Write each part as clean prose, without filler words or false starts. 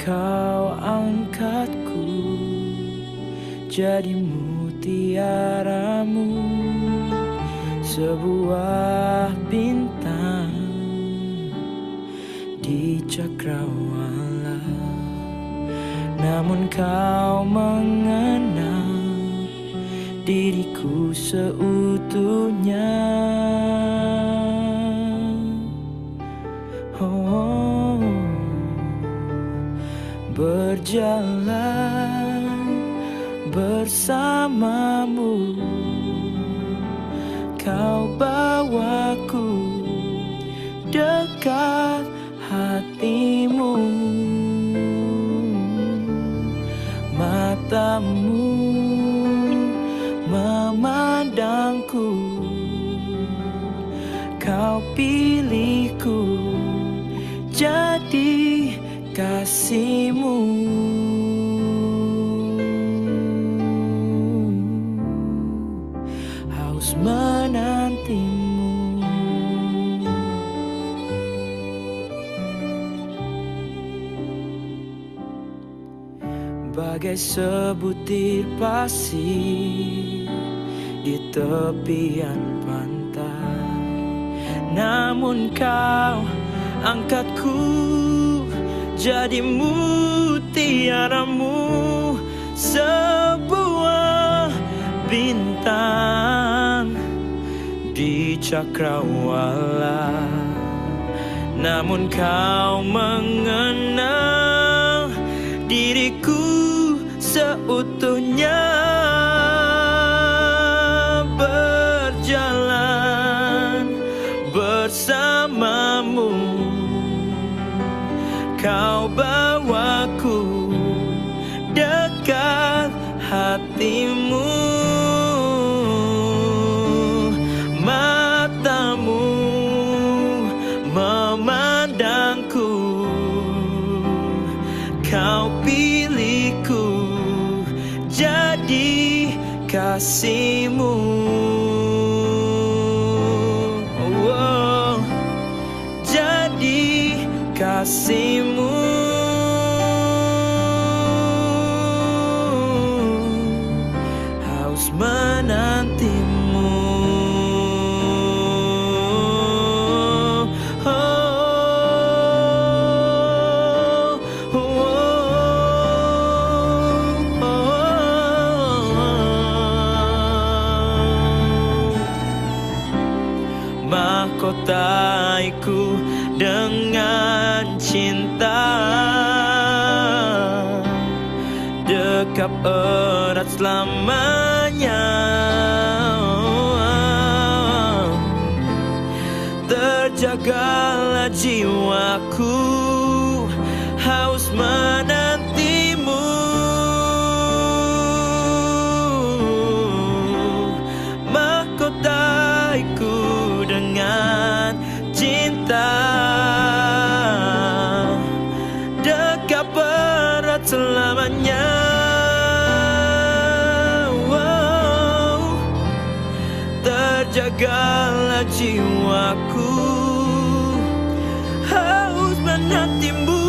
Kau angkatku jadi mutiaramu, sebuah bintang di cakrawala. Namun kau mengenal diriku seutuhnya. Oh, berjalan bersamamu, kau bawaku dekat hatimu. Matamu memandangku, kau pilihku jadi kasihmu. Haus menantimu, bagai sebutir pasir di tepian pantai. Namun kau angkatku jadi mutiaramu, sebuah bintang di cakrawala. Namun kau mengenal diriku seutuhnya. Berjalan bersamamu, kau bawaku dekat hatimu. Matamu memandangku, kau pilihku jadi kasihmu. Oh, jadi kasihmu. Haus menantimu. Mahkotaiku dengan cinta, dekap erat selamanya. Terjagalah jiwaku, haus menantimu. Mahkotaiku dengan cinta, dekat erat selamanya. Wow, terjagalah jiwaku, haus menantimu.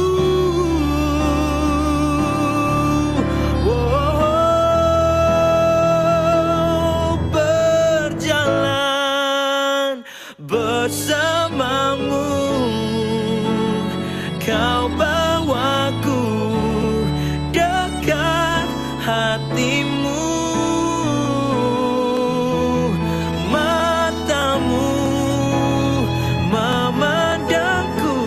Bersamamu, kau bawaku dekat hatimu. Matamu memandangku,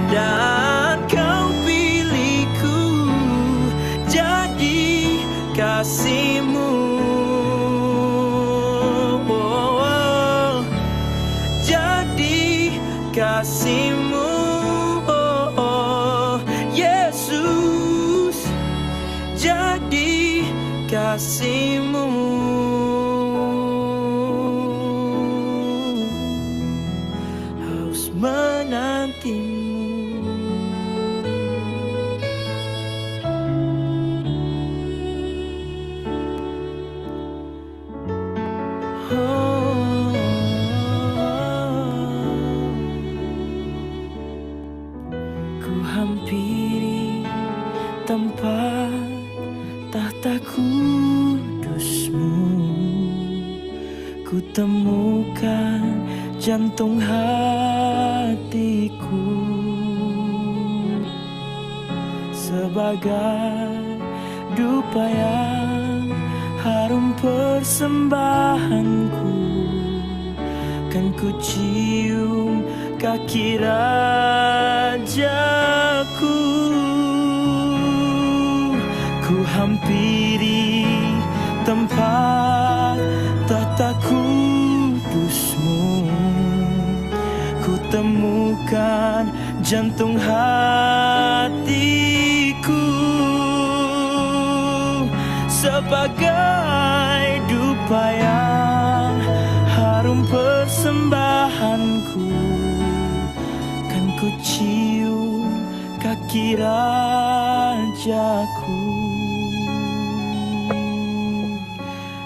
dan kau pilihku jadi kasihmu. Kasihmu, oh, Yesus, jadi kasihmu. Haus menantimu. Ku hampiri tempat tahta kudusmu, ku temukan jantung hatiku sebagai dupa yang harum persembahanku. Kan ku cium kaki rajaku, ku hampiri tempat tahta kudusmu, ku temukan jantung hatiku sebagai dupa yang harum persembahanku. Kan ku cium kaki rajaku,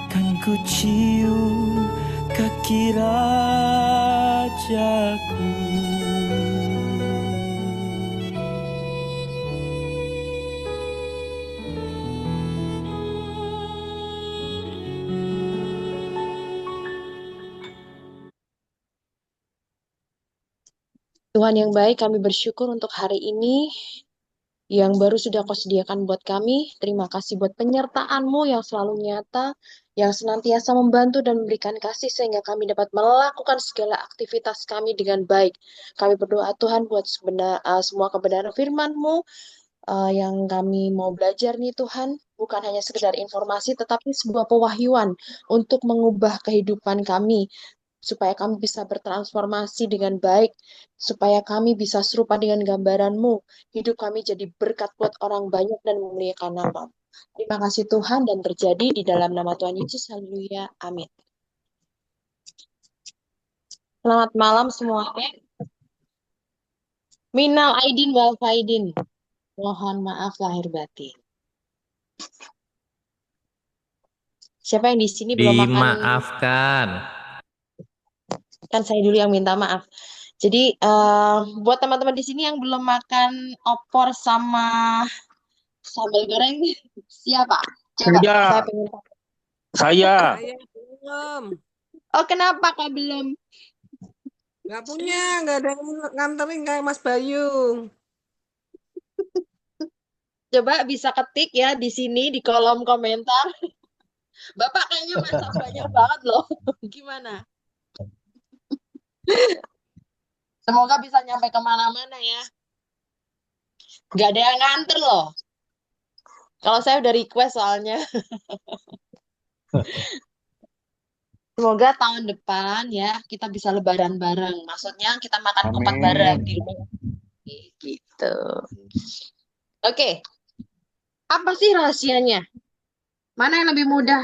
kan ku cium kaki rajaku. Tuhan yang baik, kami bersyukur untuk hari ini yang baru sudah Kau sediakan buat kami. Terima kasih buat penyertaan-Mu yang selalu nyata, yang senantiasa membantu dan memberikan kasih sehingga kami dapat melakukan segala aktivitas kami dengan baik. Kami berdoa Tuhan buat semua kebenaran firman-Mu yang kami mau belajar nih Tuhan. Bukan hanya sekedar informasi, tetapi sebuah pewahyuan untuk mengubah kehidupan kami, supaya kami bisa bertransformasi dengan baik, supaya kami bisa serupa dengan gambaran-Mu. Hidup kami jadi berkat buat orang banyak dan memuliakan nama. Terima kasih Tuhan dan terjadi di dalam nama Tuhan Yesus. Haleluya. Amin. Selamat malam semuanya. Minal aidin wal faidin. Mohon maaf lahir batin. Siapa yang di sini belum makan? Dimaafkan. Kan saya dulu yang minta maaf. Jadi buat teman-teman di sini yang belum makan opor sama sambal goreng, siapa? Coba, saya pengen tahu. Saya belum. Oh, kenapa kok belum? Nggak punya, nggak ada yang nganterin kayak Mas Bayu. Coba bisa ketik ya di sini di kolom komentar. Bapak kayaknya masak banyak banget loh. Gimana? Semoga bisa nyampe kemana-mana ya. Nggak ada yang nganter loh. Kalau saya udah request soalnya. Semoga tahun depan ya kita bisa lebaran bareng. Maksudnya kita makan opat bareng di rumah. Gitu. Oke. Apa sih rahasianya? Mana yang lebih mudah?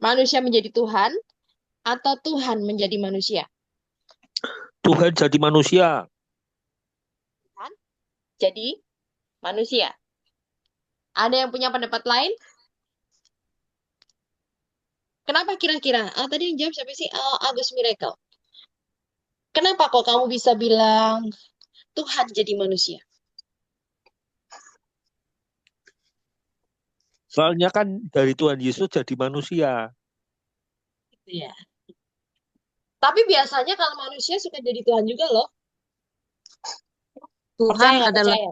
Manusia menjadi Tuhan atau Tuhan menjadi manusia? Tuhan jadi manusia. Tuhan jadi manusia. Ada yang punya pendapat lain? Kenapa kira-kira? Tadi yang jawab siapa sih? Agus Miracle. Kenapa kok kamu bisa bilang Tuhan jadi manusia? Soalnya kan dari Tuhan Yesus jadi manusia. Gitu ya. Tapi biasanya kalau manusia suka jadi Tuhan juga loh. Tuhan Percaya, adalah percaya?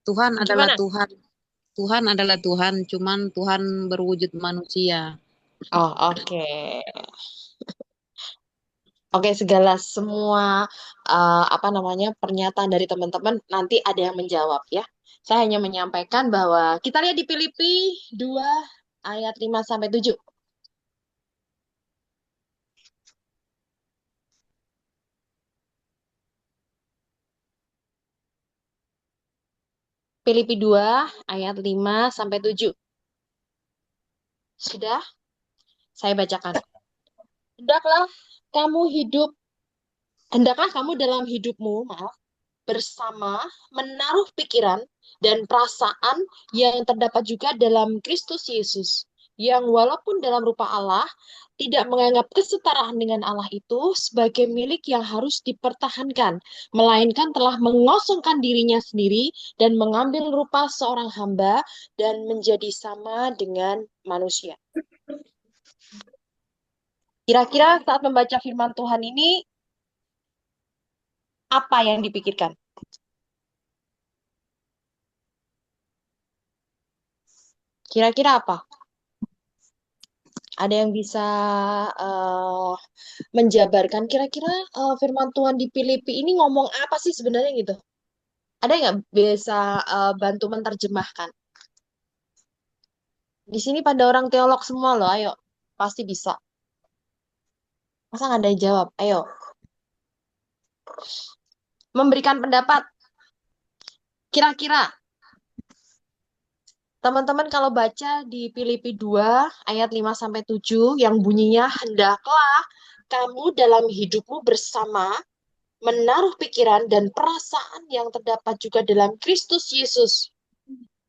Tuhan Gimana? adalah Tuhan. Tuhan adalah Tuhan, cuman Tuhan berwujud manusia. Oh, oke. Oke, semua pernyataan dari teman-teman nanti ada yang menjawab ya. Saya hanya menyampaikan bahwa kita lihat di Filipi 2 ayat 5 sampai 7. Filipi 2 ayat 5 sampai 7. Sudah? Saya bacakan. Hendaklah kamu dalam hidupmu, bersama menaruh pikiran dan perasaan yang terdapat juga dalam Kristus Yesus. yang walaupun dalam rupa Allah, tidak menganggap kesetaraan dengan Allah itu sebagai milik yang harus dipertahankan, melainkan telah mengosongkan dirinya sendiri dan mengambil rupa seorang hamba dan menjadi sama dengan manusia. Kira-kira saat membaca firman Tuhan ini, apa yang dipikirkan? Kira-kira apa? Ada yang bisa eh, menjabarkan kira-kira firman Tuhan di Filipi ini ngomong apa sih sebenarnya gitu? Ada nggak bisa bantu menerjemahkan? Di sini pada orang teolog semua loh, ayo. Pasti bisa. Masa nggak ada yang jawab? Ayo. Memberikan pendapat. Kira-kira teman-teman kalau baca di Filipi 2 ayat 5-7 yang bunyinya hendaklah kamu dalam hidupmu bersama menaruh pikiran dan perasaan yang terdapat juga dalam Kristus Yesus,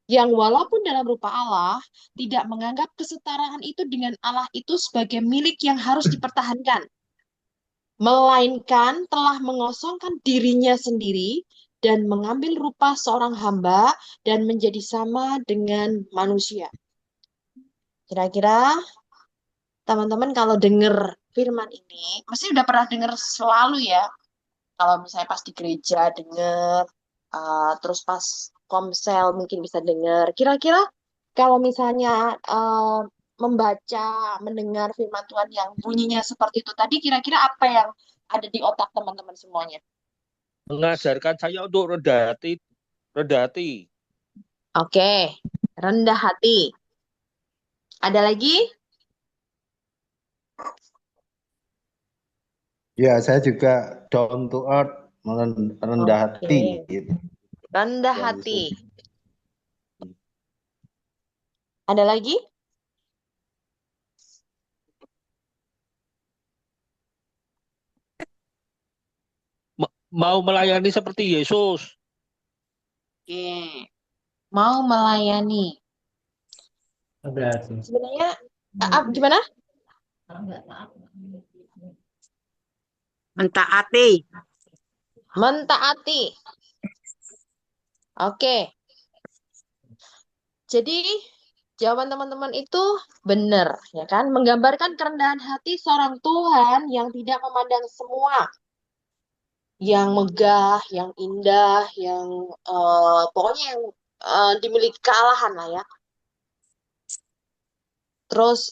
yang walaupun dalam rupa Allah, tidak menganggap kesetaraan itu dengan Allah itu sebagai milik yang harus dipertahankan, melainkan telah mengosongkan dirinya sendiri dan mengambil rupa seorang hamba dan menjadi sama dengan manusia. Kira-kira teman-teman kalau dengar firman ini, pasti udah pernah dengar selalu ya. Kalau misalnya pas di gereja denger, terus pas komsel mungkin bisa denger. Kira-kira kalau misalnya membaca, mendengar firman Tuhan yang bunyinya seperti itu tadi, kira-kira apa yang ada di otak teman-teman semuanya? Mengajarkan saya untuk rendah hati, rendah hati. Oke, rendah hati. Ada lagi? Ya, saya juga down to earth, rendah hati Oke, gitu. rendah Tuhan hati. Yesus. Ada lagi? Mau melayani seperti Yesus. Oke, mau melayani. Sebenarnya, gimana? Mentaati. Mentaati. Oke. Jadi jawaban teman-teman itu benar, ya kan? Menggambarkan kerendahan hati seorang Tuhan yang tidak memandang semua, yang megah, yang indah, yang pokoknya yang dimiliki kealahan lah ya. Terus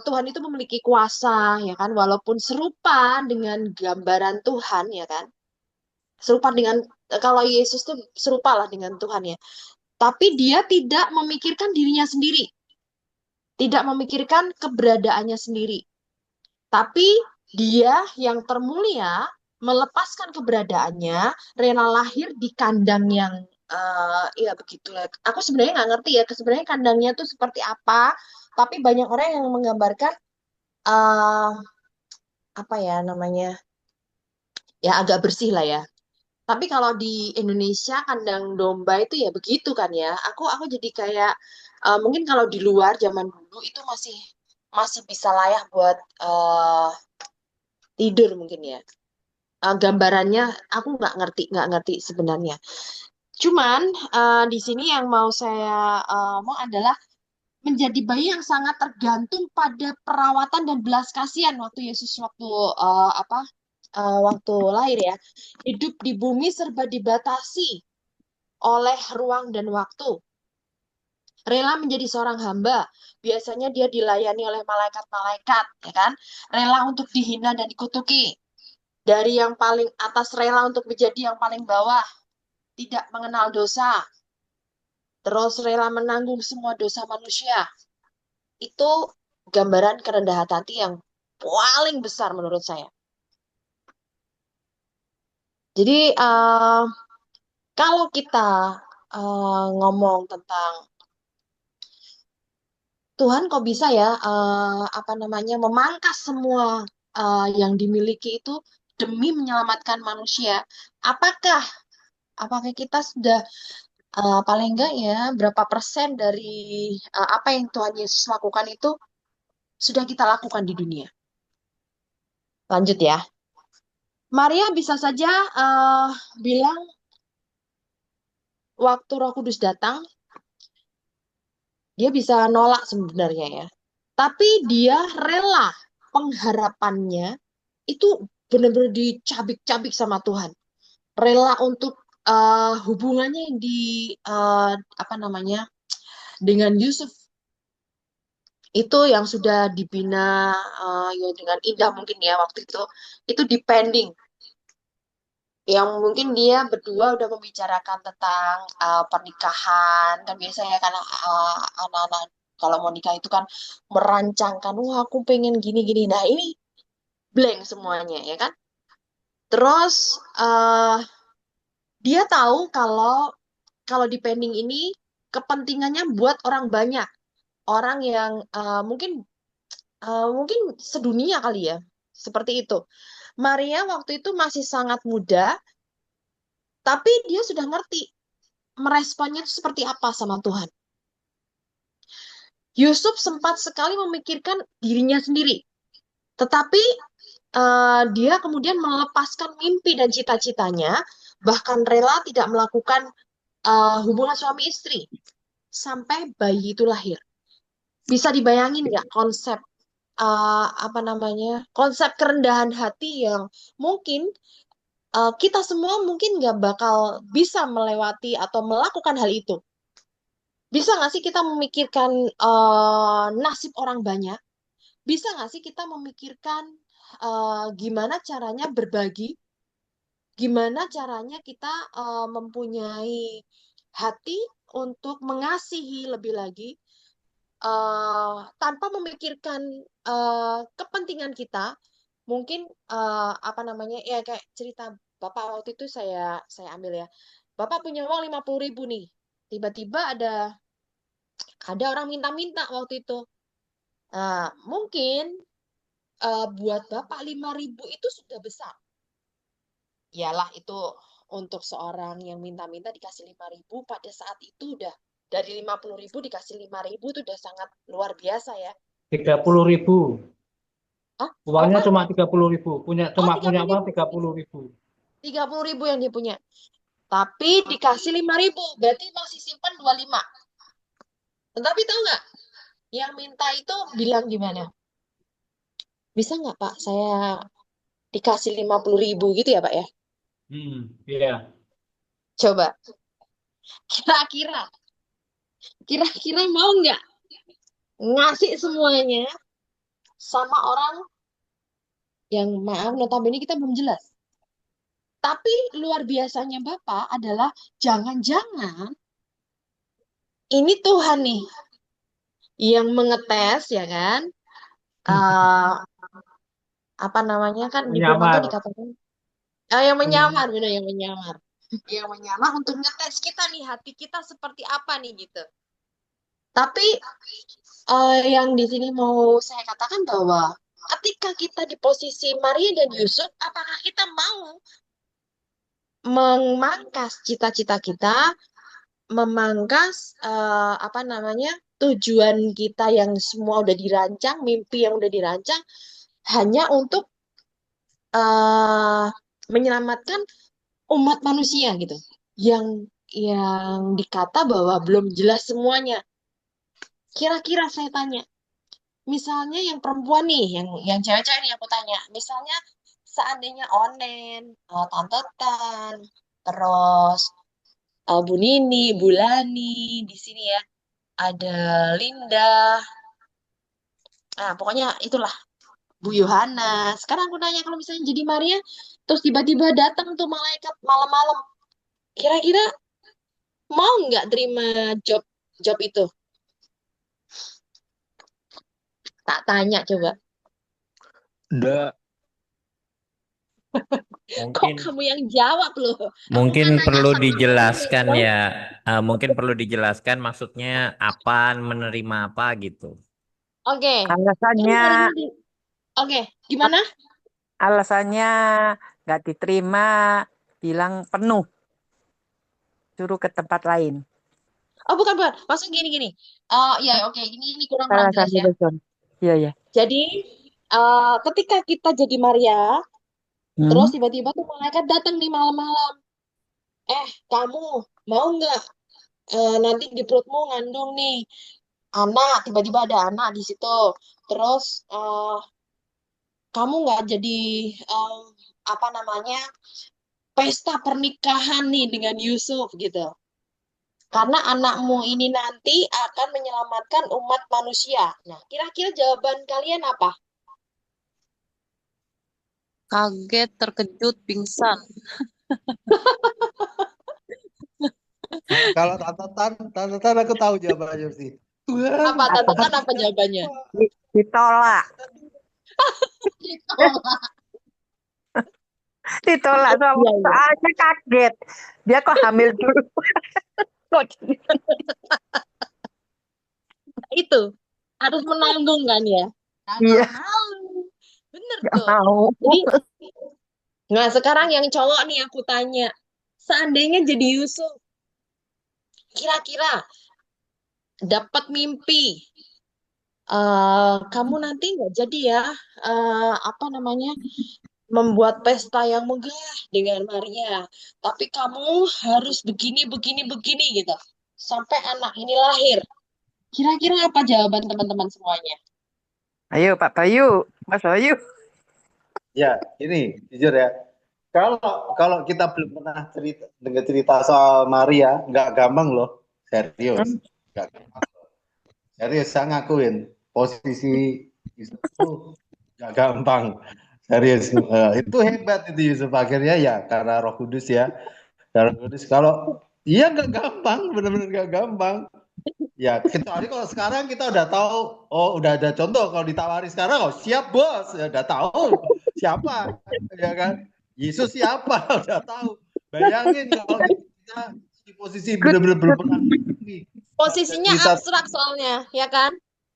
Tuhan itu memiliki kuasa, ya kan? Walaupun serupa dengan gambaran Tuhan, ya kan? Serupa dengan kalau Yesus tuh serupa lah dengan Tuhan ya. Tapi dia tidak memikirkan dirinya sendiri, tidak memikirkan keberadaannya sendiri. Tapi dia yang termulia melepaskan keberadaannya, rela lahir di kandang yang ya begitulah. Aku sebenarnya nggak ngerti ya, sebenarnya kandangnya tuh seperti apa. Tapi banyak orang yang menggambarkan eh apa ya namanya, ya agak bersih lah ya. Tapi kalau di Indonesia kandang domba itu ya begitu kan ya. Aku jadi kayak mungkin kalau di luar zaman dulu itu masih masih bisa layak buat tidur mungkin ya. Gambarannya aku nggak ngerti sebenarnya. Cuman di sini yang mau saya mau adalah menjadi bayi yang sangat tergantung pada perawatan dan belas kasihan waktu Yesus waktu waktu lahir ya. Hidup di bumi serba dibatasi oleh ruang dan waktu. Rela menjadi seorang hamba, biasanya dia dilayani oleh malaikat-malaikat, ya kan? Rela untuk dihina dan dikutuki. Dari yang paling atas rela untuk menjadi yang paling bawah, tidak mengenal dosa. Terus rela menanggung semua dosa manusia. Itu gambaran kerendahan hati yang paling besar menurut saya. Jadi kalau kita ngomong tentang Tuhan kok bisa ya apa namanya memangkas semua yang dimiliki itu demi menyelamatkan manusia. Apakah apakah kita sudah paling enggak ya berapa persen dari apa yang Tuhan Yesus lakukan itu sudah kita lakukan di dunia. Lanjut ya. Maria bisa saja bilang waktu Roh Kudus datang, dia bisa nolak sebenarnya ya. Tapi dia rela pengharapannya itu benar-benar dicabik-cabik sama Tuhan. Rela untuk hubungannya yang di apa namanya dengan Yusuf itu yang sudah dibina ya dengan indah mungkin ya waktu itu depending yang mungkin dia berdua udah membicarakan tentang pernikahan kan biasanya kan anak-anak kalau mau nikah itu kan merancangkan wah aku pengen gini-gini nah ini blank semuanya ya kan terus dia tahu kalau depending ini kepentingannya buat orang banyak orang yang mungkin sedunia kali ya seperti itu Maria waktu itu masih sangat muda tapi dia sudah ngerti meresponnya itu seperti apa sama Tuhan. Yusuf sempat sekali memikirkan dirinya sendiri, tetapi dia kemudian melepaskan mimpi dan cita-citanya, bahkan rela tidak melakukan hubungan suami istri sampai bayi itu lahir. Bisa dibayangin nggak konsep apa namanya konsep kerendahan hati yang mungkin kita semua mungkin nggak bakal bisa melewati atau melakukan hal itu. Bisa nggak sih kita memikirkan nasib orang banyak? Bisa nggak sih kita memikirkan gimana caranya berbagi? Gimana caranya kita mempunyai hati untuk mengasihi lebih lagi tanpa memikirkan kepentingan kita? Mungkin apa namanya ya kayak cerita Bapak waktu itu saya ambil ya. Bapak punya uang 50.000 nih. Tiba-tiba ada orang minta-minta waktu itu. Nah, mungkin buat Bapak 5.000 itu sudah besar. Iyalah itu untuk seorang yang minta-minta dikasih 5.000 pada saat itu udah dari 50.000 dikasih 5.000 itu udah sangat luar biasa ya. 30.000. Hah? Uangnya Berapa? cuma 30.000. Cuma punya uang 30.000. 30.000. 30.000 yang dia punya. Tapi dikasih 5.000, berarti masih simpan 25. Tetapi tahu nggak? Yang minta itu bilang gimana? Bisa nggak Pak, saya dikasih 50.000 gitu ya Pak ya? Iya. Coba, kira-kira mau nggak ngasih semuanya sama orang yang maaf notabene kita belum jelas. Tapi luar biasanya Bapak adalah jangan-jangan ini Tuhan nih yang mengetes ya kan? Eh apa namanya kan di Firman tuh Menyamar. dikatakan yang menyamar benar yang menyamar. Yang menyamar untuk ngetes kita nih hati kita seperti apa nih gitu. Tapi yang di sini mau saya katakan bahwa ketika kita di posisi Maria dan Yusuf, apakah kita mau memangkas cita-cita kita, memangkas apa namanya tujuan kita yang semua udah dirancang, mimpi yang udah dirancang, hanya untuk menyelamatkan umat manusia gitu, yang dikata bahwa belum jelas semuanya. Kira-kira saya tanya, misalnya yang perempuan nih, yang cewek-cewek nih aku tanya, misalnya seandainya Onen, Tante Tan, terus Bu Nini, Bu Lani, di sini ya, ada Linda, nah pokoknya itulah Bu Yohana. Sekarang aku nanya kalau misalnya jadi Maria, terus tiba-tiba datang tuh malaikat malam-malam, kira-kira mau nggak terima job job itu? Tak tanya coba. Enggak, Kok mungkin kamu yang jawab loh? Aku mungkin kan nanya perlu sama dijelaskan kamu. ya. Mungkin perlu dijelaskan maksudnya apa menerima apa gitu. Oke, kan Alasannya hari ini. Oke, gimana? alasannya nggak diterima, bilang penuh, suruh ke tempat lain. Oh, bukan, bukan. Maksud gini-gini. Ya, oke. Ini kurang Salah jelas satu ya. version. Iya, iya. Jadi, ketika kita jadi Maria, terus Hmm. tiba-tiba tuh malaikat datang nih malam-malam. Kamu mau nggak nanti di perutmu ngandung nih anak, tiba-tiba ada anak di situ. Terus kamu nggak jadi em, apa namanya pesta pernikahan nih dengan Yusuf gitu. Karena anakmu ini nanti akan menyelamatkan umat manusia. Nah, kira-kira jawaban kalian apa? Kaget, terkejut, pingsan. Kalau tantatan aku tahu jawabannya sih. Tuhan, Apa Apa? tante apa jawabannya? Ditolak. Ditolak. Ditolak Iya, iya. soalnya kaget. Dia kok hamil dulu. Kok Itu harus menanggung kan ya? iya, Nggak mau. Bener nggak tuh. mau. Jadi, nah sekarang yang cowok nih aku tanya, seandainya jadi Yusuf, kira-kira dapat mimpi, kamu nanti nggak jadi ya, apa namanya, membuat pesta yang megah dengan Maria, tapi kamu harus begini, begini, begini gitu, sampai anak ini lahir. Kira-kira apa jawaban teman-teman semuanya? Ayo Pak Bayu, Mas Bayu. ya ini jujur ya. Kalau kalau kita belum pernah dengar cerita soal Maria, nggak gampang loh, serius. Hmm. Nggak gampang. Serius, saya ngakuin posisi Yusuf itu nggak gampang. Serius, itu hebat itu Yusuf akhirnya ya karena Roh Kudus ya. Karena Roh Kudus kalau iya nggak gampang, benar-benar nggak gampang. Ya, kecuali kalau sekarang kita udah tahu, oh udah ada contoh kalau ditawari sekarang, oh siap bos, ya udah tahu siapa, ya kan? Yesus siapa, udah tahu. Bayangin kalau kita di posisi Good, benar-benar belum good. pernah ini, Posisinya jadi satu, abstrak soalnya, ya kan?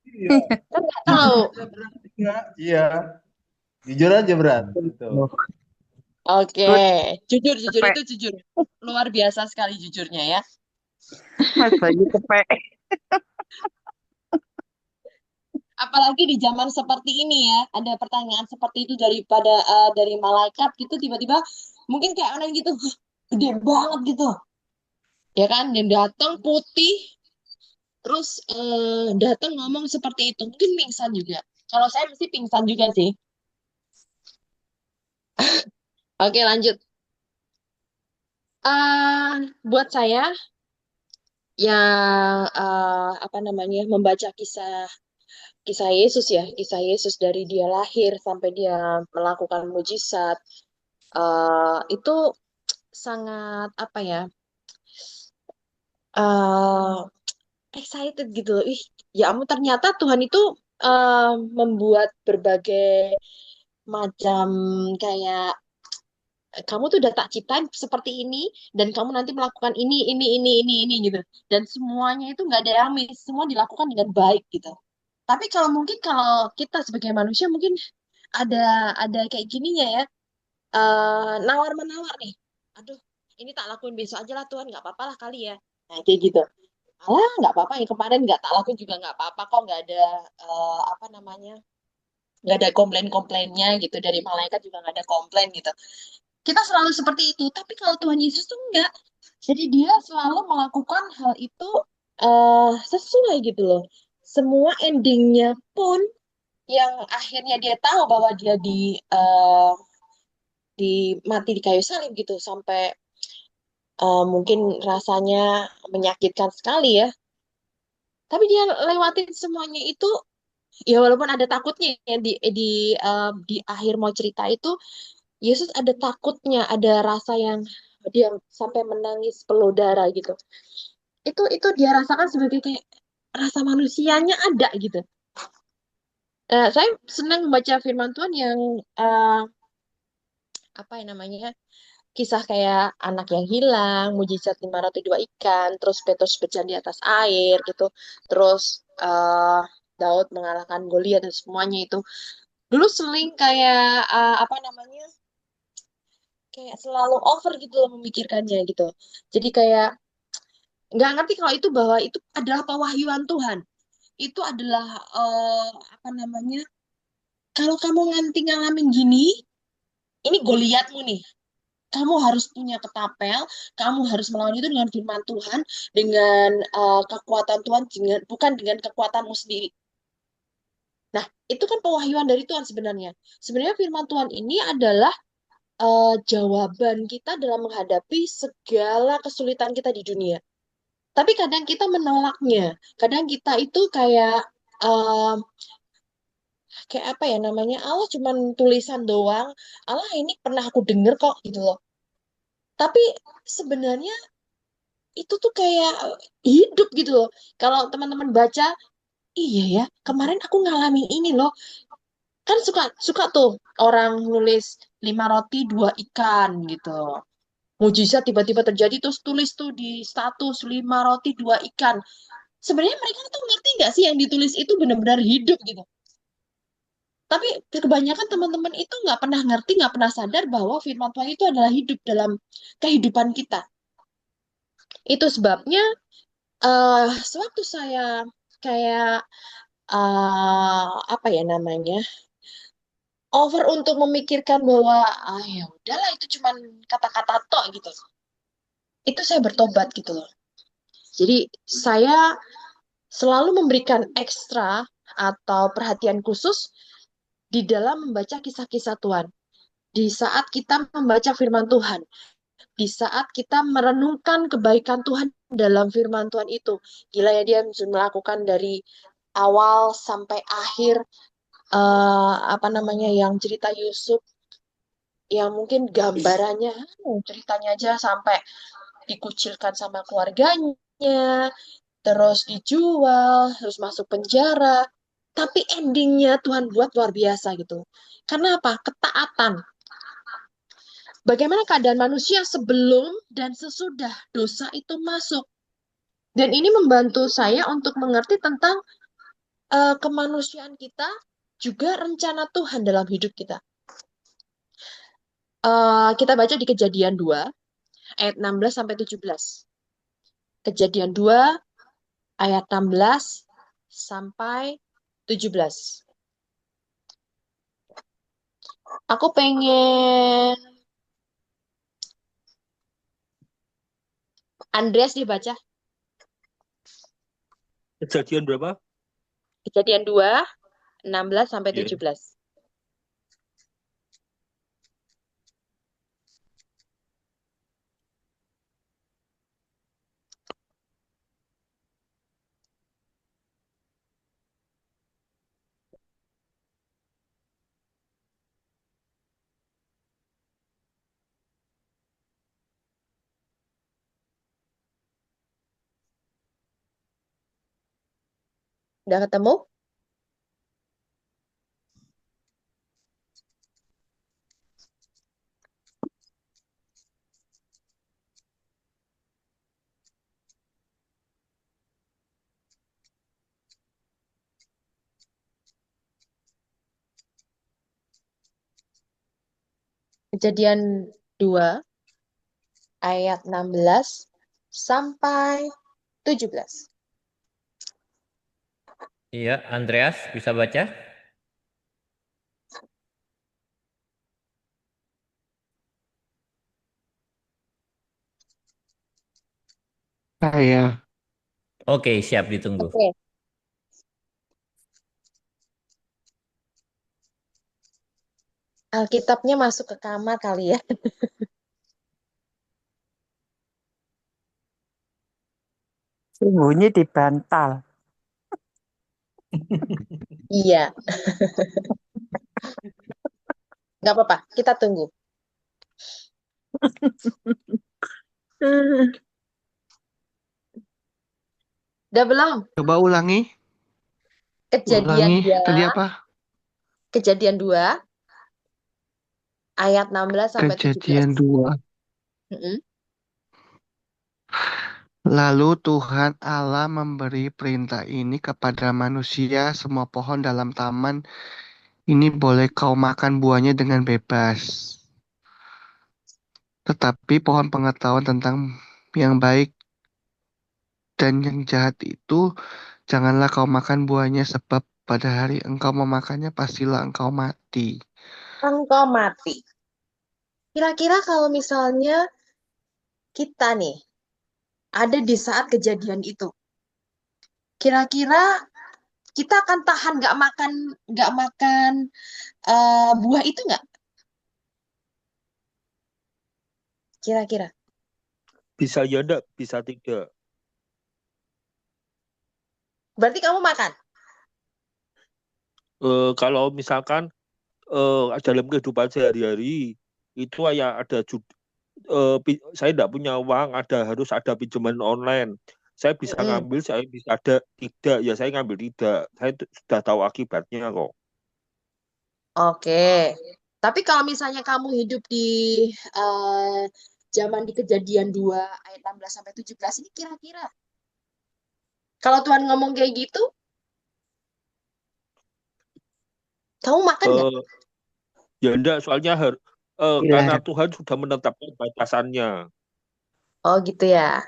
iya, Kan nggak tahu. berat juga, iya, jujur aja berat, gitu. Oke, Good. jujur Cepet. itu jujur. Luar biasa sekali jujurnya ya. Mas Bayu cepet. Apalagi di zaman seperti ini ya, ada pertanyaan seperti itu dari malaikat gitu tiba-tiba mungkin kayak aneh gitu, "Hah, gede banget gitu." Ya kan, dan datang putih terus datang ngomong seperti itu. Mungkin pingsan juga. Kalau saya mesti pingsan juga sih. Oke, lanjut. Buat saya yang apa namanya membaca kisah kisah Yesus ya, kisah Yesus dari dia lahir sampai dia melakukan mujizat, itu sangat apa ya, eh excited gitu loh. Ih, ya ampun ternyata Tuhan itu membuat berbagai macam kayak kamu tuh udah tak ciptain seperti ini dan kamu nanti melakukan ini gitu. Dan semuanya itu nggak ada yang miss, semua dilakukan dengan baik gitu. Tapi kalau mungkin kalau kita sebagai manusia mungkin ada kayak gininya ya, nawar-menawar nih. Aduh, ini tak lakuin besok aja lah Tuhan, nggak apa-apa lah kali ya. Nah, kayak gitu. Alah, nggak apa-apa yang kemarin nggak tak lakuin juga nggak apa-apa kok, nggak ada apa namanya, nggak ada komplain-komplainnya gitu dari malaikat juga nggak ada komplain gitu. Kita selalu seperti itu, tapi kalau Tuhan Yesus tuh enggak. Jadi dia selalu melakukan hal itu sesuai gitu loh. Semua endingnya pun yang akhirnya dia tahu bahwa dia di mati di kayu salib gitu sampai mungkin rasanya menyakitkan sekali ya. Tapi dia lewatin semuanya itu ya walaupun ada takutnya ya di akhir mau cerita itu Yesus ada takutnya, ada rasa yang dia sampai menangis peluh darah gitu. Itu dia rasakan sebagai kayak rasa manusianya ada gitu. Saya senang membaca firman Tuhan yang eh, apa yang namanya kisah kayak anak yang hilang, mujizat 502 ikan, terus Petrus berjalan di atas air gitu, terus Daud mengalahkan Goliat dan semuanya itu. Dulu sering kayak apa namanya kayak selalu over gitu loh memikirkannya gitu. Jadi kayak nggak ngerti kalau itu bahwa itu adalah pewahyuan Tuhan. Itu adalah apa namanya? Kalau kamu nanti ngalamin gini, ini Goliatmu nih. Kamu harus punya ketapel, kamu harus melawan itu dengan firman Tuhan, dengan kekuatan Tuhan, bukan dengan kekuatanmu sendiri. Nah, itu kan pewahyuan dari Tuhan sebenarnya. Sebenarnya firman Tuhan ini adalah jawaban kita dalam menghadapi segala kesulitan kita di dunia. Tapi kadang kita menolaknya. Kadang kita itu eh, kayak apa ya namanya? Allah cuman tulisan doang. Allah ini pernah aku denger kok gitu loh. Tapi sebenarnya itu tuh kayak hidup gitu loh. Kalau teman-teman baca, iya ya, kemarin aku ngalamin ini loh. Kan suka suka tuh orang nulis 5 roti 2 ikan gitu. Mujizat tiba-tiba terjadi terus tulis tuh di status 5 roti 2 ikan. Sebenarnya mereka tuh ngerti nggak sih yang ditulis itu benar-benar hidup gitu. Tapi kebanyakan teman-teman itu nggak pernah ngerti, nggak pernah sadar bahwa firman Tuhan itu adalah hidup dalam kehidupan kita. Itu sebabnya sewaktu saya kayak apa ya namanya over untuk memikirkan bahwa ya udahlah itu cuman kata-kata tok gitu. Itu saya bertobat gitu loh. Jadi saya selalu memberikan ekstra atau perhatian khusus di dalam membaca kisah-kisah Tuhan. Di saat kita membaca firman Tuhan, di saat kita merenungkan kebaikan Tuhan dalam firman Tuhan itu. Gila ya dia melakukan dari awal sampai akhir apa namanya yang cerita Yusuf yang mungkin gambarannya ceritanya aja sampai dikucilkan sama keluarganya, terus dijual, terus masuk penjara. Tapi endingnya Tuhan buat luar biasa gitu. Karena apa? Ketaatan. Bagaimana keadaan manusia sebelum dan sesudah dosa itu masuk. Dan ini membantu saya untuk mengerti tentang kemanusiaan kita, juga rencana Tuhan dalam hidup kita. Kita baca di Kejadian 2, ayat 16 sampai 17. Kejadian 2, ayat 16 sampai 17. Aku pengen Andreas dibaca. Kejadian berapa? Kejadian 2, 16 sampai Iya. 17. Udah ketemu? Kejadian 2, ayat 16 sampai 17. Iya, Andreas bisa baca? Saya Oke, siap ditunggu. Oke. Alkitabnya masuk ke kamar kali ya. Bunyi di bantal. Iya. Nggak apa-apa, kita tunggu. Udah belum? coba ulangi, Kejadian 2, tadi apa? Kejadian 2, ayat 16 sampai 17. Kejadian 2. Mm-mm. Lalu Tuhan Allah memberi perintah ini kepada manusia, semua pohon dalam taman ini boleh kau makan buahnya dengan bebas. Tetapi pohon pengetahuan tentang yang baik Dan yang jahat itu, janganlah kau makan buahnya, sebab pada hari engkau memakannya pastilah engkau mati. Engkau mati. Kira-kira kalau misalnya kita nih ada di saat kejadian itu, kira-kira kita akan tahan nggak makan buah itu nggak? Kira-kira. Bisa ya enggak, bisa tidak. Berarti kamu makan? Kalau misalkan dalam kehidupan sehari-hari itu ya ada saya tidak punya uang, harus ada pinjaman online. Saya bisa Mm-mm. ngambil, saya bisa ada tidak, ya saya ngambil tidak. Saya sudah tahu akibatnya kok. Oke. Tapi kalau misalnya kamu hidup di eh, zaman di Kejadian 2 ayat 16 sampai 17 ini kira-kira kalau Tuhan ngomong kayak gitu, kamu makan nggak? Eh, Ya enggak, soalnya karena Dilarang. Tuhan sudah menetapkan batasannya. Oh gitu ya.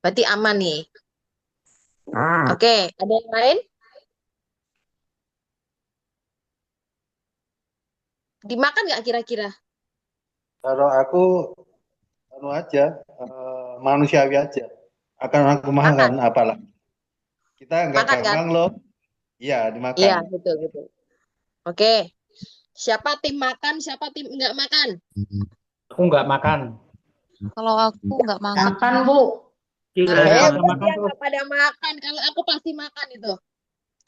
Berarti aman nih. Oke, ada yang lain? Dimakan nggak kira-kira? Kalau aku aja manusiawi aja. Akan aku makan Makan. apalah. Kita nggak Makan kan? gampang loh. Iya, Iya, dimakan. betul. Oke. Siapa tim makan, siapa tim nggak makan? Aku nggak makan. Kalau aku nggak makan. Kapan, Bu? Daripada Hebat makan dia terus, nggak pada makan. Kalau aku pasti makan itu.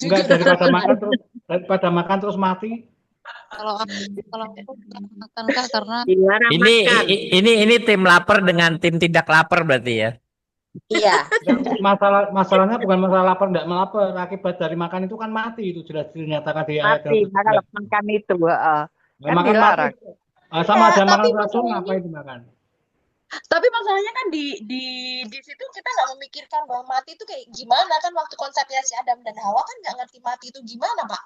enggak Jujur daripada makan terus mati. Kalau aku nggak makan Kak karena dilarang Ini makan. ini tim lapar dengan tim tidak lapar berarti ya. Iya. Masalahnya bukan masalah lapar enggak melapar, akibat dari makan itu kan mati, itu jelas dinyatakan di ayat Mati, yang kalau 17. makan itu. Nah, Kan makan mati dilarang. sama Ya, aja tapi makan racun, masalahnya, ngapain dimakan? tapi masalahnya kan di situ kita nggak memikirkan bahwa mati itu kayak gimana kan waktu konsepnya si Adam dan Hawa kan nggak ngerti mati itu gimana, Pak.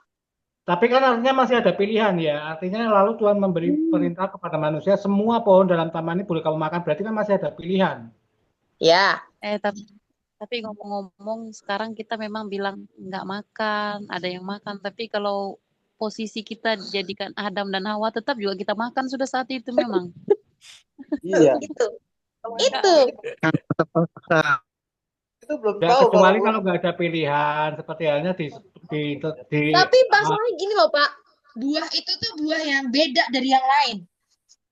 Tapi kan artinya masih ada pilihan ya. Artinya lalu Tuhan memberi perintah kepada manusia, semua pohon dalam taman ini boleh kamu makan, berarti kan masih ada pilihan. Ya. Tapi ngomong-ngomong sekarang kita memang bilang nggak makan, ada yang makan. Tapi kalau posisi kita dijadikan Adam dan Hawa, tetap juga kita makan sudah saat itu memang. Iya. Itu. Itu belum Ya, tahu kecuali kalau kalau nggak ada pilihan, seperti halnya di Tapi masalahnya gini loh, Pak. Buah itu tuh buah yang beda dari yang lain.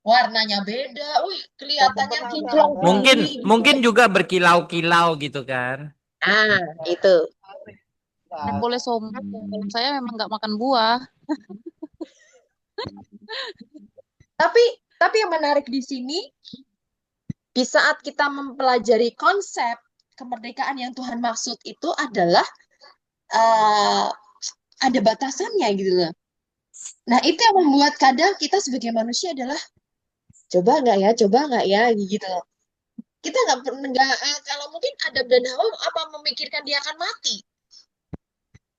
Warnanya beda, kelihatannya kinclong. Mungkin juga berkilau-kilau gitu kan. Itu. Nggak boleh sombong. Kalau saya memang nggak makan buah. Tapi yang menarik di sini, di saat kita mempelajari konsep kemerdekaan yang Tuhan maksud itu adalah ada batasannya gitu loh. Nah itu yang membuat kadang kita sebagai manusia adalah coba nggak ya gitu loh. Kita nggak kalau mungkin Adam dan Hawa apa memikirkan dia akan mati,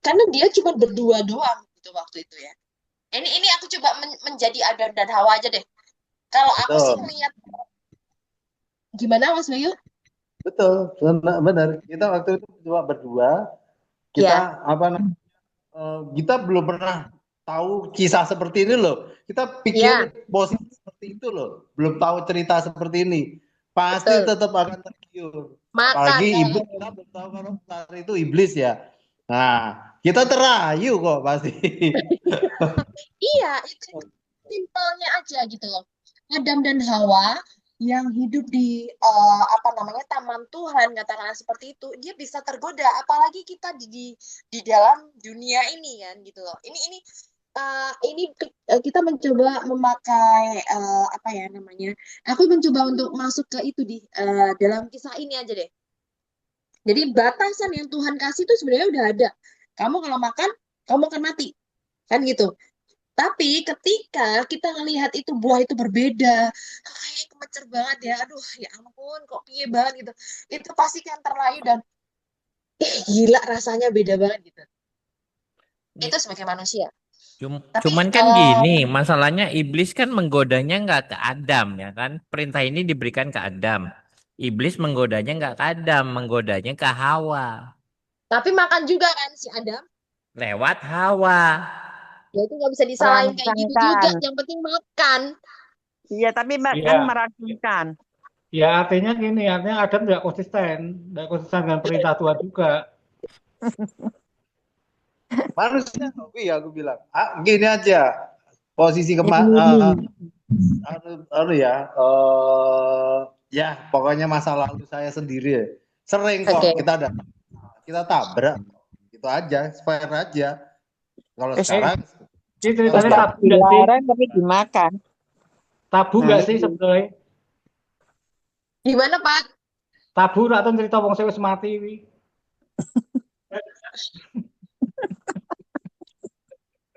karena dia cuma berdua doang gitu waktu itu ya. Ini aku coba menjadi Adam dan Hawa aja deh. Kalau aku sih melihat gimana Mas Bayu? Betul, benar. Kita waktu itu cuma berdua. Kita kita belum pernah tahu kisah seperti ini loh. Kita pikir posisi seperti itu loh. Belum tahu cerita seperti ini. Pasti tetap akan tergiur. Apalagi iblis, kita belum tahu kalau saat itu iblis ya. Nah, kita terayu kok pasti. Iya, itu simpelnya aja gitu loh. Adam dan Hawa yang hidup di taman Tuhan, katakanlah seperti itu, dia bisa tergoda. Apalagi kita di dalam dunia ini kan gitu loh. Ini kita mencoba memakai Aku mencoba untuk masuk ke itu di dalam kisah ini aja deh. Jadi batasan yang Tuhan kasih itu sebenarnya udah ada. Kamu kalau makan, kamu akan mati. Kan gitu. Tapi ketika kita ngelihat itu buah itu berbeda, kayak kemecer banget ya, aduh ya ampun kok piye banget gitu. Itu pasti kan terlayu dan gila rasanya beda banget gitu. Itu sebagai manusia. Cuman kan gini, masalahnya iblis kan menggodanya nggak ke Adam ya kan. Perintah ini diberikan ke Adam. Iblis menggodanya nggak ke Adam, menggodanya ke Hawa. Tapi makan juga kan si Adam. Lewat Hawa. Ya itu nggak bisa disalahin kayak gitu juga. Merancangkan. Yang penting makan. Iya, tapi kan Iya, merancangkan. ya artinya gini, artinya Adam tidak konsisten dengan perintah Tuhan juga. Manusiawi aku bilang. Gini aja. Posisi ya pokoknya masa lalu saya sendiri sering Oke. kok kita tabrak itu aja, fair aja. Kalau Eh, sekarang Ini kalau ceritanya sekarang tabu nggak sih? dilarang tapi dimakan. Tabu Nah, nggak sih itu. sebenarnya? Gimana Pak? Tabu atau cerita wong sing wis mati ini?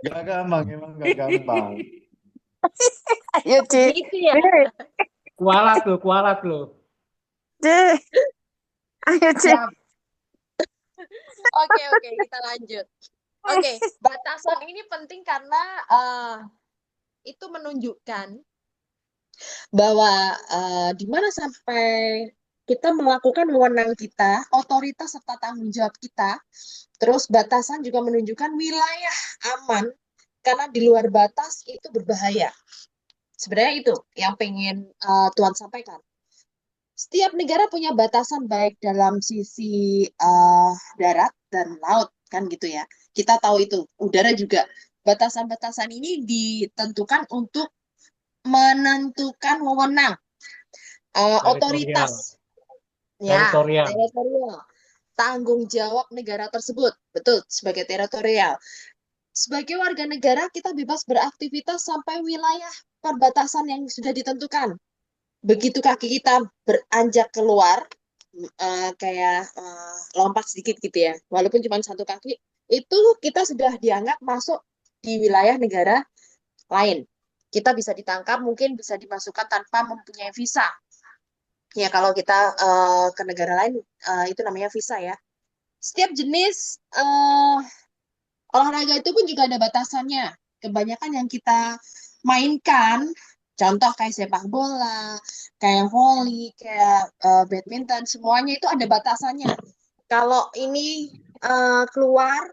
gak gampang, emang gak gampang. Ayo, Ci. Gitu ya. Kualat loh. Ci. Ayo, Ci. Siap. Oke, kita lanjut. Oke, batasan ini penting karena itu menunjukkan bahwa di mana sampai kita melakukan wewenang kita, otoritas serta tanggung jawab kita. Terus batasan juga menunjukkan wilayah aman karena di luar batas itu berbahaya. Sebenarnya itu yang pengen Tuhan sampaikan. Setiap negara punya batasan baik dalam sisi darat dan laut kan gitu ya. Kita tahu itu. Udara juga. Batasan-batasan ini ditentukan untuk menentukan wewenang otoritas ya, teritorial, tanggung jawab negara tersebut. Betul, sebagai teritorial. Sebagai warga negara kita bebas beraktivitas sampai wilayah perbatasan yang sudah ditentukan. Begitu kaki kita beranjak keluar, kayak lompat sedikit gitu ya, walaupun cuma satu kaki, itu kita sudah dianggap masuk di wilayah negara lain. Kita bisa ditangkap, mungkin bisa dimasukkan tanpa mempunyai visa. Ya kalau kita ke negara lain, itu namanya visa ya. Setiap jenis olahraga itu pun juga ada batasannya. Kebanyakan yang kita mainkan, contoh kayak sepak bola, kayak volley, kayak badminton, semuanya itu ada batasannya. Kalau ini keluar,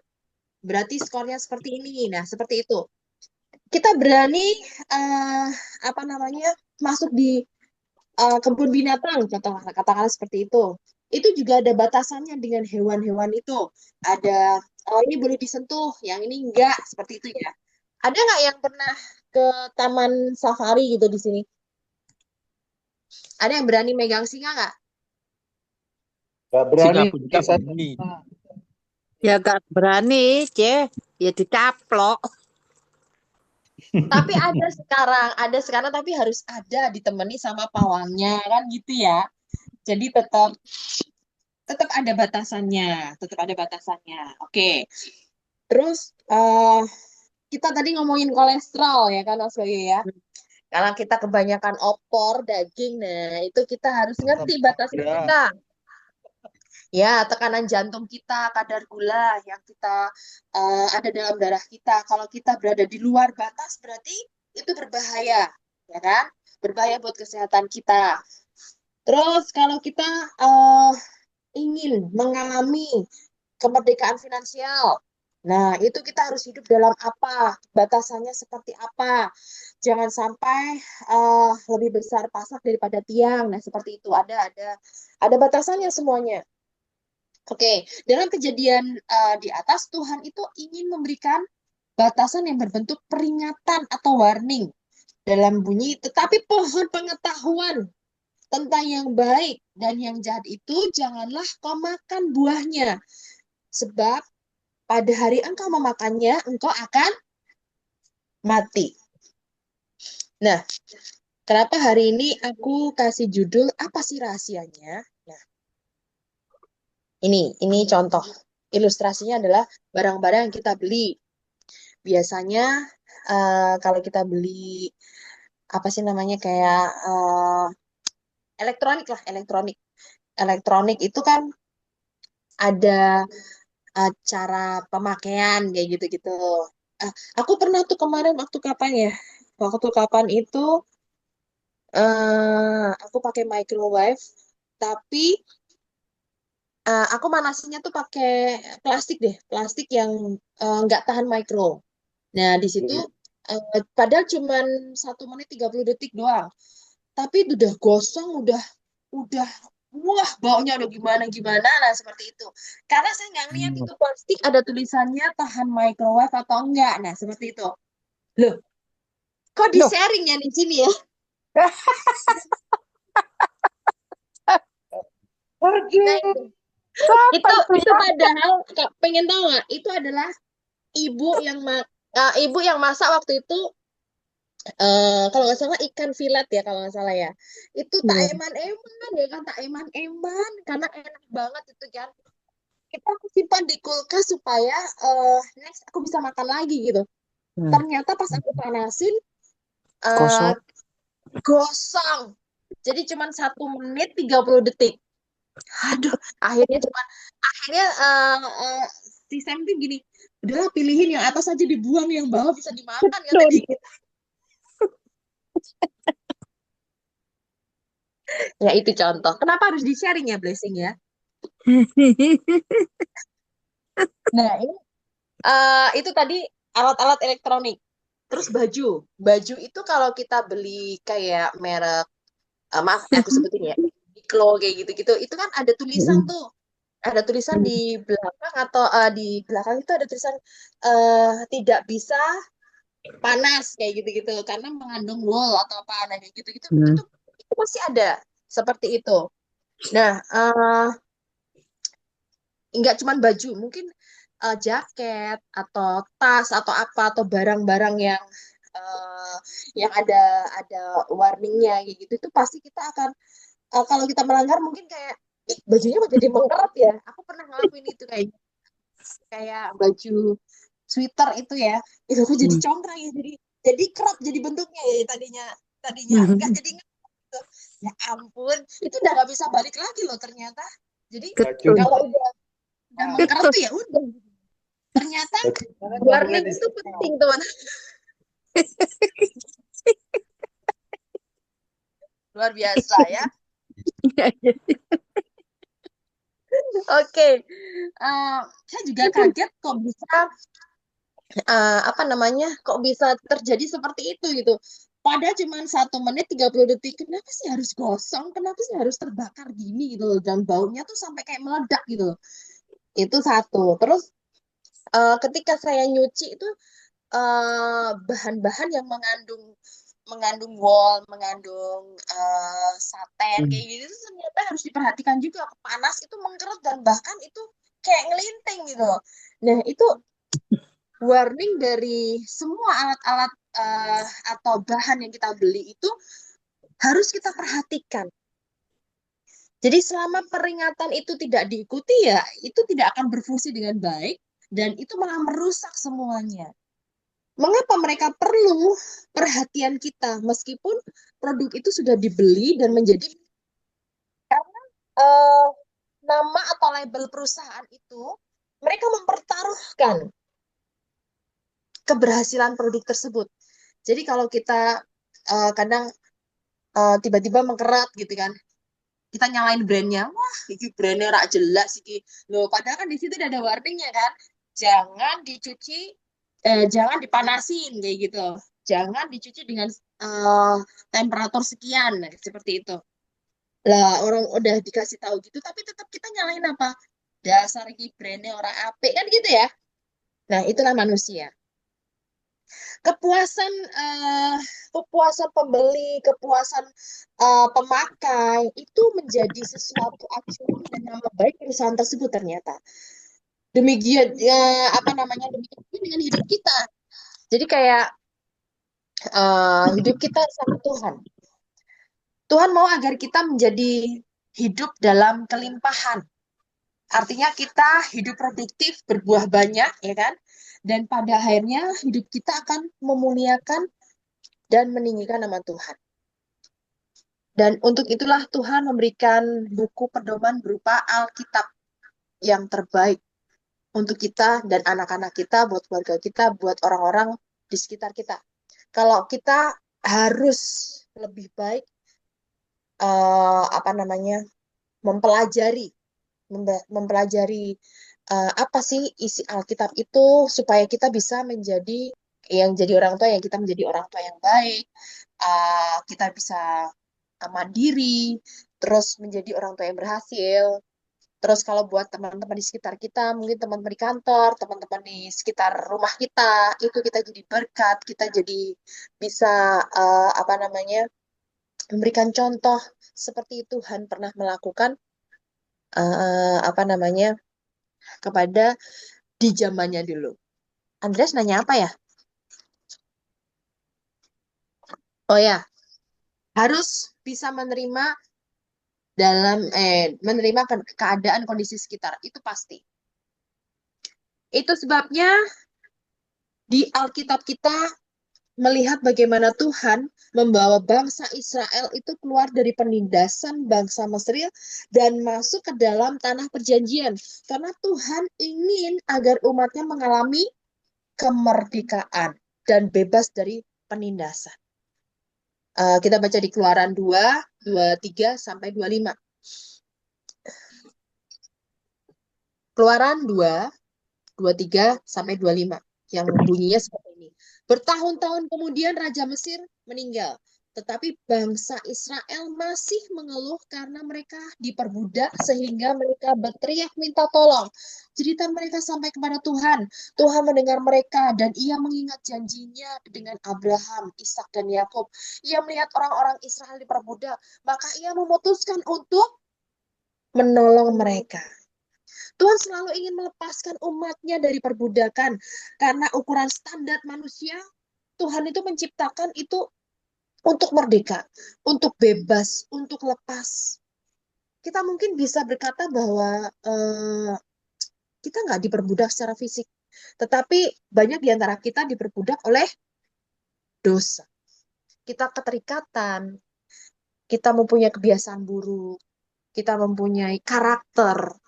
berarti skornya seperti ini. Nah, seperti itu. Kita berani masuk di kebun binatang, contoh katakanlah seperti itu. Itu juga ada batasannya dengan hewan-hewan itu. Ada ini boleh disentuh, yang ini enggak, seperti itu ya. Ada nggak yang pernah ke taman safari gitu di sini? Ada yang berani megang singa nggak? Gak berani. Ya gak berani, C. Ya dicaplok. Tapi ada sekarang tapi harus ada ditemani sama pawangnya kan gitu ya. Jadi tetap ada batasannya, Oke. Terus kita tadi ngomongin kolesterol ya kan Mas Bayu ya. Karena kita kebanyakan opor, daging, nah itu kita harus ngerti batasan kita. Ya, tekanan jantung kita, kadar gula yang kita ada dalam darah kita. Kalau kita berada di luar batas, berarti itu berbahaya, ya kan? Berbahaya buat kesehatan kita. Terus kalau kita ingin mengalami kemerdekaan finansial, nah itu kita harus hidup dalam apa? Batasannya seperti apa? Jangan sampai lebih besar pasak daripada tiang. Nah, seperti itu ada batasannya semuanya. Oke, dalam kejadian di atas, Tuhan itu ingin memberikan batasan yang berbentuk peringatan atau warning dalam bunyi, tetapi pohon pengetahuan tentang yang baik dan yang jahat itu janganlah kau makan buahnya, sebab pada hari engkau memakannya, engkau akan mati. Nah, kenapa hari ini aku kasih judul apa sih rahasianya? Nah, ini contoh. Ilustrasinya adalah barang-barang yang kita beli. Biasanya kalau kita beli apa sih namanya kayak elektronik lah, elektronik itu kan ada cara pemakaian kayak gitu-gitu. Aku pernah tuh kemarin waktu kapan ya? Waktu kapan itu aku pakai microwave, tapi aku manasinnya tuh pakai plastik deh, plastik yang nggak tahan mikro. Nah, di situ padahal cuman 1 menit 30 detik doang. Tapi itu udah gosong, udah, wah baunya udah gimana gimana. Nah, seperti itu. Karena saya nggak ngeliat itu plastik ada tulisannya tahan microwave atau enggak. Nah, seperti itu. Loh, kok di Loh, sharing ya di sini ya? Nah, aduh, siapa itu ya? padahal pengen tahu nggak? Itu adalah ibu yang masak waktu itu kalau nggak salah ikan filet ya kalau nggak salah ya. Itu tak Iya. eman-eman ya kan, tak eman-eman karena enak banget itu kan. Kita aku simpan di kulkas supaya next aku bisa makan lagi gitu. Ternyata pas aku panasin Kosong. gosong. Jadi cuma 1 menit 30 detik. Aduh, akhirnya si Sam tuh gini, udahlah pilihin yang atas aja dibuang, yang bawah bisa dimakan kata Betul. dia. Ya itu contoh. Kenapa harus di-sharing ya Blessing ya? Nah, ini itu tadi alat-alat elektronik. Terus baju. Baju itu kalau kita beli kayak merek maaf aku sebutin ya. Uniqlo kayak gitu-gitu, itu kan ada tulisan tuh. Ada tulisan di belakang atau di belakang itu ada tulisan tidak bisa panas kayak gitu-gitu karena mengandung wool atau apa nah kayak gitu-gitu itu masih ada seperti itu. Nah, nggak cuma baju, mungkin jaket atau tas atau apa atau barang-barang yang ada warningnya kayak gitu itu pasti kita akan kalau kita melanggar mungkin kayak "Ih, bajunya kok jadi mengkerut ya." Aku pernah ngelakuin itu kayak baju sweater itu ya, itu aku jadi congkrang ya, jadi kerap jadi bentuknya ya tadinya enggak jadi enggak gitu. Ya ampun, itu udah nggak bisa balik lagi loh ternyata. Jadi Betul. kalau udah mengkerut tuh ya udah. Ternyata warning itu penting teman. Luar biasa ya. Oke, saya juga kaget kok bisa apa namanya, kok bisa terjadi seperti itu gitu. Padahal cuma 1 menit 30 detik. Kenapa sih harus gosong? Kenapa sih harus terbakar gini gitu loh? Dan baunya tuh sampai kayak meledak gitu loh. Itu satu. Terus ketika saya nyuci itu bahan-bahan yang mengandung wool, mengandung saten kayak gitu itu ternyata harus diperhatikan juga. Panas itu mengkerut dan bahkan itu kayak ngelinting gitu loh. Nah, itu warning dari semua alat-alat atau bahan yang kita beli itu harus kita perhatikan. Jadi selama peringatan itu tidak diikuti ya, itu tidak akan berfungsi dengan baik dan itu malah merusak semuanya. Mengapa mereka perlu perhatian kita meskipun produk itu sudah dibeli dan menjadi karena nama atau label perusahaan itu mereka mempertaruhkan keberhasilan produk tersebut. Jadi kalau kita kadang tiba-tiba mengkerat gitu kan, kita nyalain brandnya, wah ini brandnya rak jelas iki. Loh, padahal kan di situ udah ada warningnya kan, jangan dicuci, jangan dipanasin kayak gitu, jangan dicuci dengan temperatur sekian, nah, seperti itu. Lah orang udah dikasih tahu gitu, tapi tetap kita nyalain apa? Dasar iki brandnya orang apik kan gitu ya. Nah itulah manusia. Kepuasan kepuasan pembeli, kepuasan pemakai itu menjadi sesuatu acuan dan nama baik perusahaan tersebut ternyata. Demikian apa namanya demikian juga dengan hidup kita. Jadi kayak hidup kita sama Tuhan. Tuhan mau agar kita menjadi hidup dalam kelimpahan. Artinya kita hidup produktif, berbuah banyak, ya kan? Dan pada akhirnya hidup kita akan memuliakan dan meninggikan nama Tuhan. Dan untuk itulah Tuhan memberikan buku pedoman berupa Alkitab yang terbaik untuk kita dan anak-anak kita, buat keluarga kita, buat orang-orang di sekitar kita. Kalau kita harus lebih baik, apa namanya, mempelajari apa sih isi Alkitab itu supaya kita bisa jadi orang tua, yang kita menjadi orang tua yang baik, kita bisa mandiri, terus menjadi orang tua yang berhasil. Terus kalau buat teman-teman di sekitar kita, mungkin teman-teman di kantor, teman-teman di sekitar rumah kita, itu kita jadi berkat, kita jadi bisa apa namanya, memberikan contoh seperti Tuhan pernah melakukan apa namanya, kepada di zamannya dulu. Andreas nanya apa ya? Oh ya, harus bisa menerima keadaan kondisi sekitar, itu pasti. Itu sebabnya di Alkitab kita melihat bagaimana Tuhan membawa bangsa Israel itu keluar dari penindasan bangsa Mesir dan masuk ke dalam tanah perjanjian. Karena Tuhan ingin agar umatnya mengalami kemerdekaan dan bebas dari penindasan. Kita baca di Keluaran 2, 23 sampai 25. Keluaran 2, 23 sampai 25 yang bunyinya seperti ini. Bertahun-tahun kemudian Raja Mesir meninggal, tetapi bangsa Israel masih mengeluh karena mereka diperbudak sehingga mereka berteriak minta tolong. Cerita mereka sampai kepada Tuhan. Tuhan mendengar mereka dan ia mengingat janjinya dengan Abraham, Ishak dan Yakub. Ia melihat orang-orang Israel diperbudak, maka ia memutuskan untuk menolong mereka. Tuhan selalu ingin melepaskan umatnya dari perbudakan. Karena ukuran standar manusia, Tuhan itu menciptakan itu untuk merdeka, untuk bebas, untuk lepas. Kita mungkin bisa berkata bahwa kita nggak diperbudak secara fisik. Tetapi banyak di antara kita diperbudak oleh dosa. Kita keterikatan, kita mempunyai kebiasaan buruk, kita mempunyai karakter,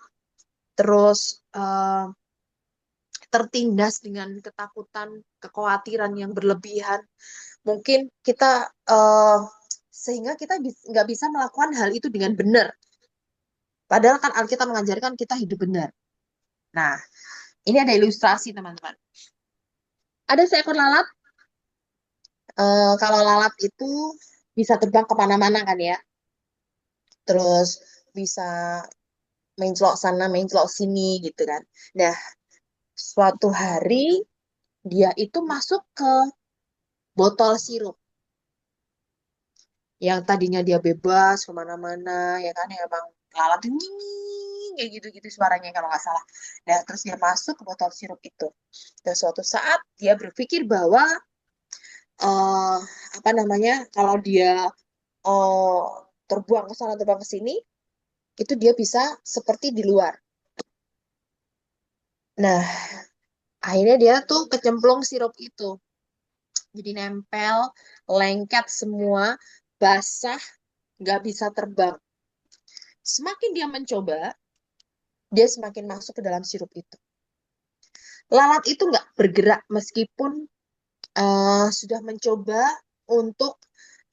terus tertindas dengan ketakutan, kekhawatiran yang berlebihan. Mungkin kita sehingga kita nggak bisa melakukan hal itu dengan benar. Padahal kan Alkitab mengajarkan kita hidup benar. Nah, ini ada ilustrasi teman-teman. Ada seekor lalat. Kalau lalat itu bisa terbang kemana-mana kan ya. Terus bisa menclok sana, menclok sini gitu kan. Nah, suatu hari dia itu masuk ke botol sirup. Yang tadinya dia bebas kemana-mana, ya kan, yang emang lalat kayak gitu-gitu suaranya kalau nggak salah. Nah, terus dia masuk ke botol sirup itu. Dan suatu saat dia berpikir bahwa apa namanya, kalau dia terbuang ke sana, terbang ke sini, itu dia bisa seperti di luar. Nah, akhirnya dia tuh kecemplung sirup itu. Jadi nempel, lengket semua, basah, nggak bisa terbang. Semakin dia mencoba, dia semakin masuk ke dalam sirup itu. Lalat itu nggak bergerak meskipun sudah mencoba untuk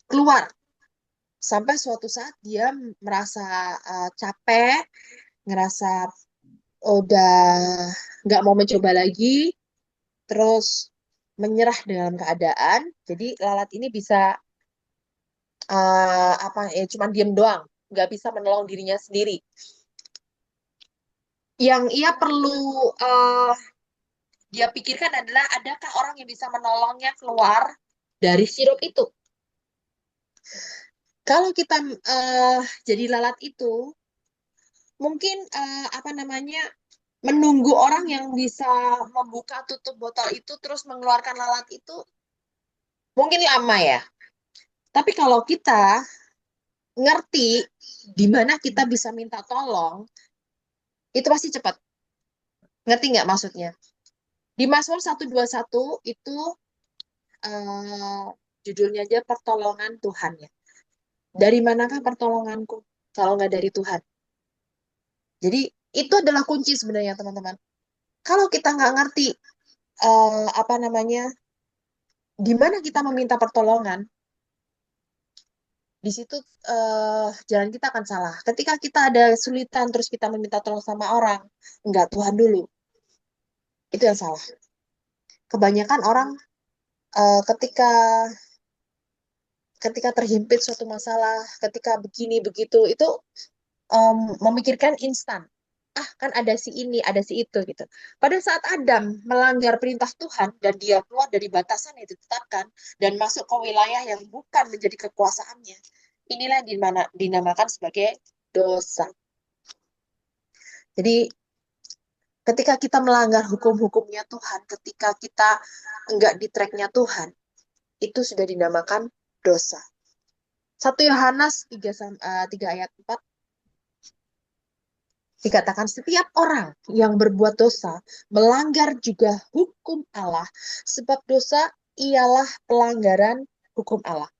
keluar. Sampai suatu saat dia merasa capek, ngerasa udah nggak mau mencoba lagi, terus menyerah dengan keadaan. Jadi lalat ini bisa cuma diem doang, nggak bisa menolong dirinya sendiri. Yang ia perlu dia pikirkan adalah, adakah orang yang bisa menolongnya keluar dari sirup itu? Kalau kita jadi lalat itu, mungkin menunggu orang yang bisa membuka tutup botol itu terus mengeluarkan lalat itu mungkin lama ya. Tapi kalau kita ngerti di mana kita bisa minta tolong, itu pasti cepat. Ngerti nggak maksudnya? Di Mazmur 121 itu judulnya aja pertolongan Tuhan ya. Dari manakah pertolonganku kalau nggak dari Tuhan? Jadi itu adalah kunci sebenarnya teman-teman. Kalau kita nggak ngerti di mana kita meminta pertolongan, di situ jalan kita akan salah. Ketika kita ada kesulitan terus kita meminta tolong sama orang, enggak, Tuhan dulu. Itu yang salah. Kebanyakan orang ketika terhimpit suatu masalah, ketika begini begitu, itu memikirkan instan. Ah, kan ada si ini, ada si itu gitu. Pada saat Adam melanggar perintah Tuhan dan dia keluar dari batasan yang ditetapkan dan masuk ke wilayah yang bukan menjadi kekuasaannya, inilah dinamakan sebagai dosa. Jadi ketika kita melanggar hukum-hukumnya Tuhan, ketika kita enggak di tracknya Tuhan, itu sudah dinamakan dosa. 1 Yohanes 3 ayat 4 dikatakan setiap orang yang berbuat dosa melanggar juga hukum Allah, sebab dosa ialah pelanggaran hukum Allah.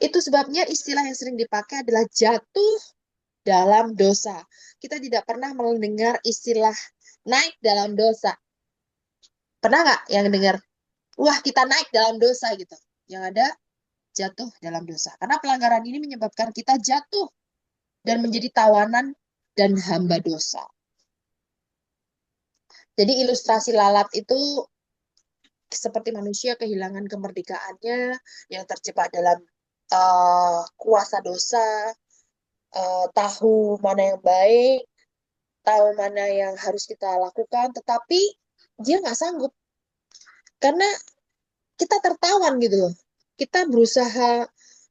Itu sebabnya istilah yang sering dipakai adalah jatuh dalam dosa. Kita tidak pernah mendengar istilah naik dalam dosa. Pernah nggak yang dengar, wah kita naik dalam dosa gitu? Yang ada jatuh dalam dosa. Karena pelanggaran ini menyebabkan kita jatuh dan menjadi tawanan dan hamba dosa. Jadi ilustrasi lalat itu seperti manusia kehilangan kemerdekaannya yang terjebak dalam kuasa dosa, tahu mana yang baik, tahu mana yang harus kita lakukan, tetapi dia nggak sanggup. Karena kita tertawan gitu loh. Kita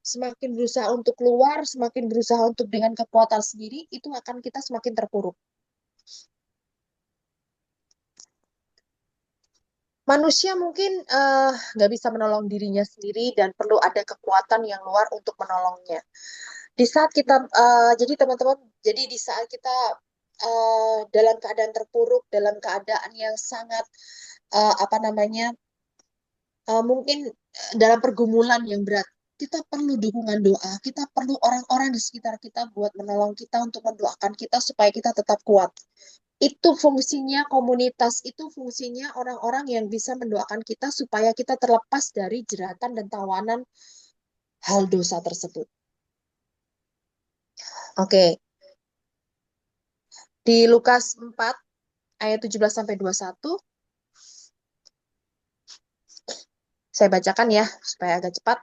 semakin berusaha untuk keluar, semakin berusaha untuk dengan kekuatan sendiri, itu akan kita semakin terpuruk. Manusia mungkin nggak bisa menolong dirinya sendiri dan perlu ada kekuatan yang luar untuk menolongnya. Di saat kita, jadi teman-teman, jadi di saat kita dalam keadaan terpuruk, dalam keadaan yang sangat mungkin dalam pergumulan yang berat, kita perlu dukungan doa, kita perlu orang-orang di sekitar kita buat menolong kita, untuk mendoakan kita supaya kita tetap kuat. Itu fungsinya komunitas, itu fungsinya orang-orang yang bisa mendoakan kita supaya kita terlepas dari jeratan dan tawanan hal dosa tersebut. Oke. Di Lukas 4 ayat 17-21 saya bacakan ya supaya agak cepat.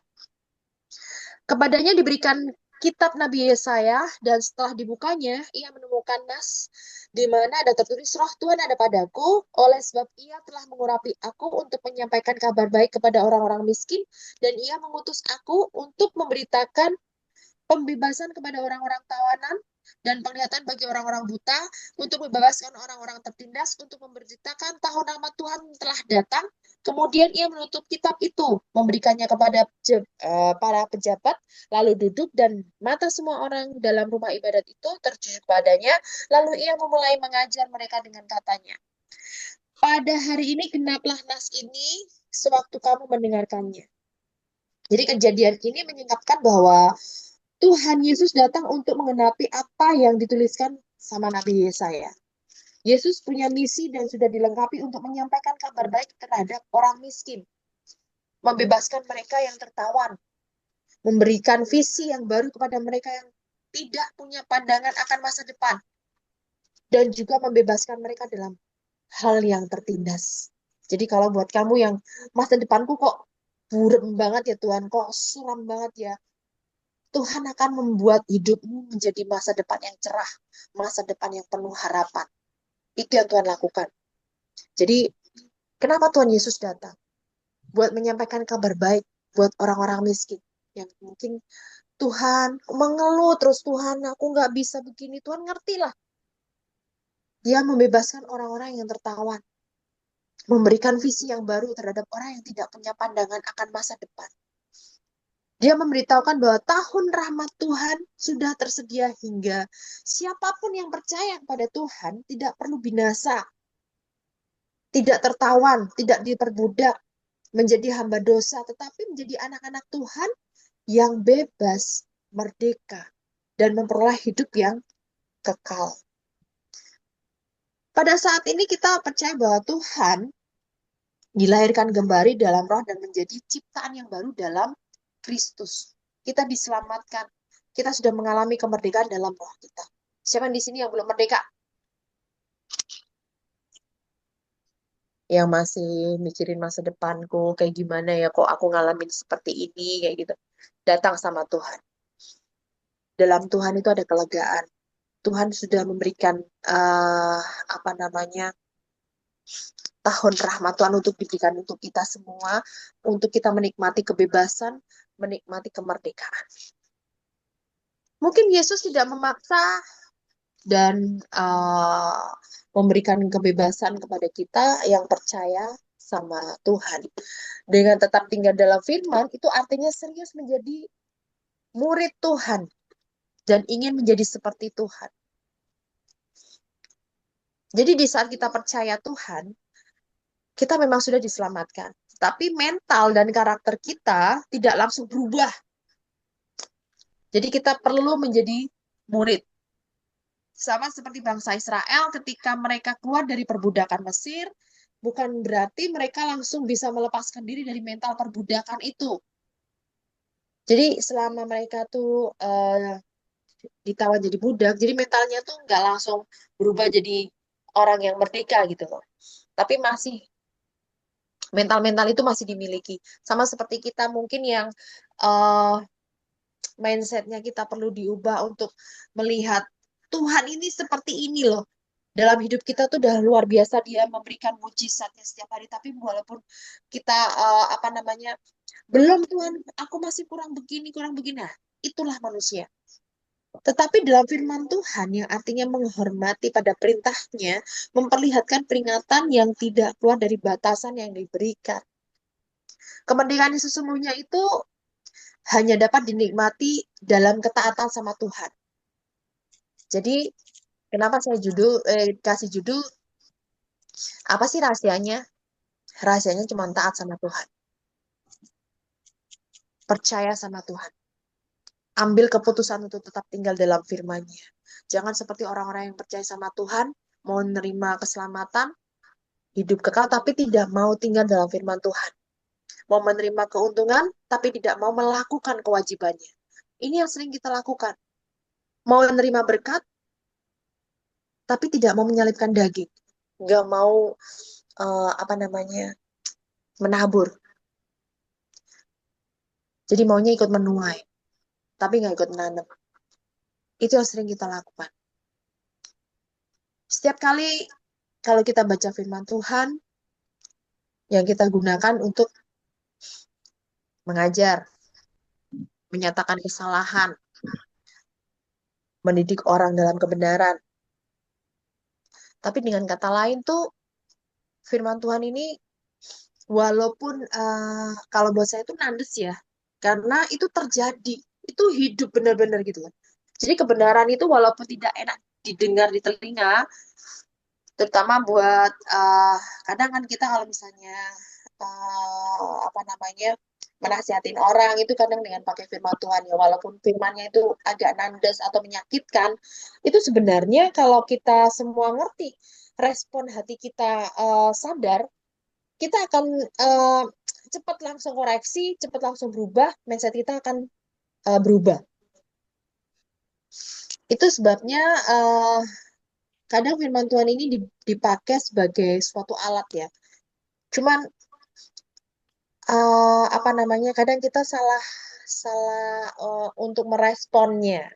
Kepadanya diberikan kitab Nabi Yesaya, dan setelah dibukanya, ia menemukan nas di mana ada tertulis, Roh Tuhan ada padaku, oleh sebab ia telah mengurapi aku untuk menyampaikan kabar baik kepada orang-orang miskin, dan ia mengutus aku untuk memberitakan pembebasan kepada orang-orang tawanan, dan penglihatan bagi orang-orang buta, untuk membebaskan orang-orang tertindas, untuk memberitakan tahun rahmat Tuhan telah datang. Kemudian ia menutup kitab itu, memberikannya kepada para pejabat, lalu duduk, dan mata semua orang dalam rumah ibadat itu tertuju padanya, lalu ia memulai mengajar mereka dengan katanya, pada hari ini genaplah nas ini sewaktu kamu mendengarkannya. Jadi kejadian ini menyingkapkan bahwa Tuhan Yesus datang untuk menggenapi apa yang dituliskan sama Nabi Yesaya. Yesus punya misi dan sudah dilengkapi untuk menyampaikan kabar baik terhadap orang miskin, membebaskan mereka yang tertawan, memberikan visi yang baru kepada mereka yang tidak punya pandangan akan masa depan, dan juga membebaskan mereka dalam hal yang tertindas. Jadi kalau buat kamu yang masa depanku kok buram banget ya Tuhan, kok suram banget ya, Tuhan akan membuat hidupmu menjadi masa depan yang cerah, masa depan yang penuh harapan. Itu yang Tuhan lakukan. Jadi, kenapa Tuhan Yesus datang? Buat menyampaikan kabar baik buat orang-orang miskin. Yang mungkin Tuhan mengeluh terus, Tuhan aku nggak bisa begini. Tuhan ngertilah. Dia membebaskan orang-orang yang tertawan. Memberikan visi yang baru terhadap orang yang tidak punya pandangan akan masa depan. Dia memberitahukan bahwa tahun rahmat Tuhan sudah tersedia hingga siapapun yang percaya kepada Tuhan tidak perlu binasa, tidak tertawan, tidak diperbudak, menjadi hamba dosa, tetapi menjadi anak-anak Tuhan yang bebas, merdeka, dan memperoleh hidup yang kekal. Pada saat ini kita percaya bahwa Tuhan dilahirkan kembali dalam roh dan menjadi ciptaan yang baru dalam Kristus. kita diselamatkan. Kita sudah mengalami kemerdekaan dalam roh kita. Siapa di sini yang belum merdeka? Yang masih mikirin masa depanku, kayak gimana ya kok aku ngalamin seperti ini, kayak gitu. Datang sama Tuhan. Dalam Tuhan itu ada kelegaan. Tuhan sudah memberikan apa namanya tahun rahmat Tuhan untuk diberikan untuk kita semua, untuk kita menikmati kebebasan, menikmati kemerdekaan. Mungkin Yesus tidak memaksa dan memberikan kebebasan kepada kita yang percaya sama Tuhan. Dengan tetap tinggal dalam firman, itu artinya serius menjadi murid Tuhan dan ingin menjadi seperti Tuhan. Jadi di saat kita percaya Tuhan, kita memang sudah diselamatkan. Tapi mental dan karakter kita tidak langsung berubah. Jadi kita perlu menjadi murid. Sama seperti bangsa Israel ketika mereka keluar dari perbudakan Mesir, bukan berarti mereka langsung bisa melepaskan diri dari mental perbudakan itu. Jadi selama mereka tuh ditawan jadi budak, jadi mentalnya tuh nggak langsung berubah jadi orang yang merdeka gitu loh. Tapi masih mental-mental itu masih dimiliki. Sama seperti kita mungkin yang mindsetnya kita perlu diubah untuk melihat Tuhan ini seperti ini loh. Dalam hidup kita tuh udah luar biasa dia memberikan mujizatnya setiap hari. Tapi walaupun kita apa namanya belum Tuhan, aku masih kurang begini, kurang begini. Nah, itulah manusia. Tetapi dalam firman Tuhan yang artinya menghormati pada perintahnya, memperlihatkan peringatan yang tidak keluar dari batasan yang diberikan. Kemerdekaan yang sesungguhnya itu hanya dapat dinikmati dalam ketaatan sama Tuhan. Jadi, kenapa saya kasih judul, apa sih rahasianya? Rahasianya cuma taat sama Tuhan. Percaya sama Tuhan. Ambil keputusan untuk tetap tinggal dalam firman-Nya. Jangan seperti orang-orang yang percaya sama Tuhan, mau menerima keselamatan, hidup kekal, tapi tidak mau tinggal dalam firman Tuhan. Mau menerima keuntungan, tapi tidak mau melakukan kewajibannya. Ini yang sering kita lakukan. Mau menerima berkat, tapi tidak mau menyalipkan daging. Nggak mau, apa namanya, menabur. Jadi maunya ikut menuai, tapi nggak ikut menanam. Itu yang sering kita lakukan. Setiap kali kalau kita baca firman Tuhan, yang kita gunakan untuk mengajar, menyatakan kesalahan, mendidik orang dalam kebenaran. Tapi dengan kata lain tuh, firman Tuhan ini walaupun kalau buat saya itu nandes ya, karena itu terjadi, itu hidup benar-benar gitu kan. Jadi kebenaran itu walaupun tidak enak didengar di telinga, terutama buat kadang kan kita kalau misalnya apa namanya menasihatin orang itu kadang dengan pakai firman Tuhan ya, walaupun firmannya itu agak nandas atau menyakitkan, itu sebenarnya kalau kita semua ngerti, respon hati kita sadar, kita akan cepat langsung koreksi, cepat langsung berubah, mindset kita akan berubah. Itu sebabnya kadang firman Tuhan ini dipakai sebagai suatu alat ya. Cuman apa namanya? Kadang kita salah untuk meresponnya.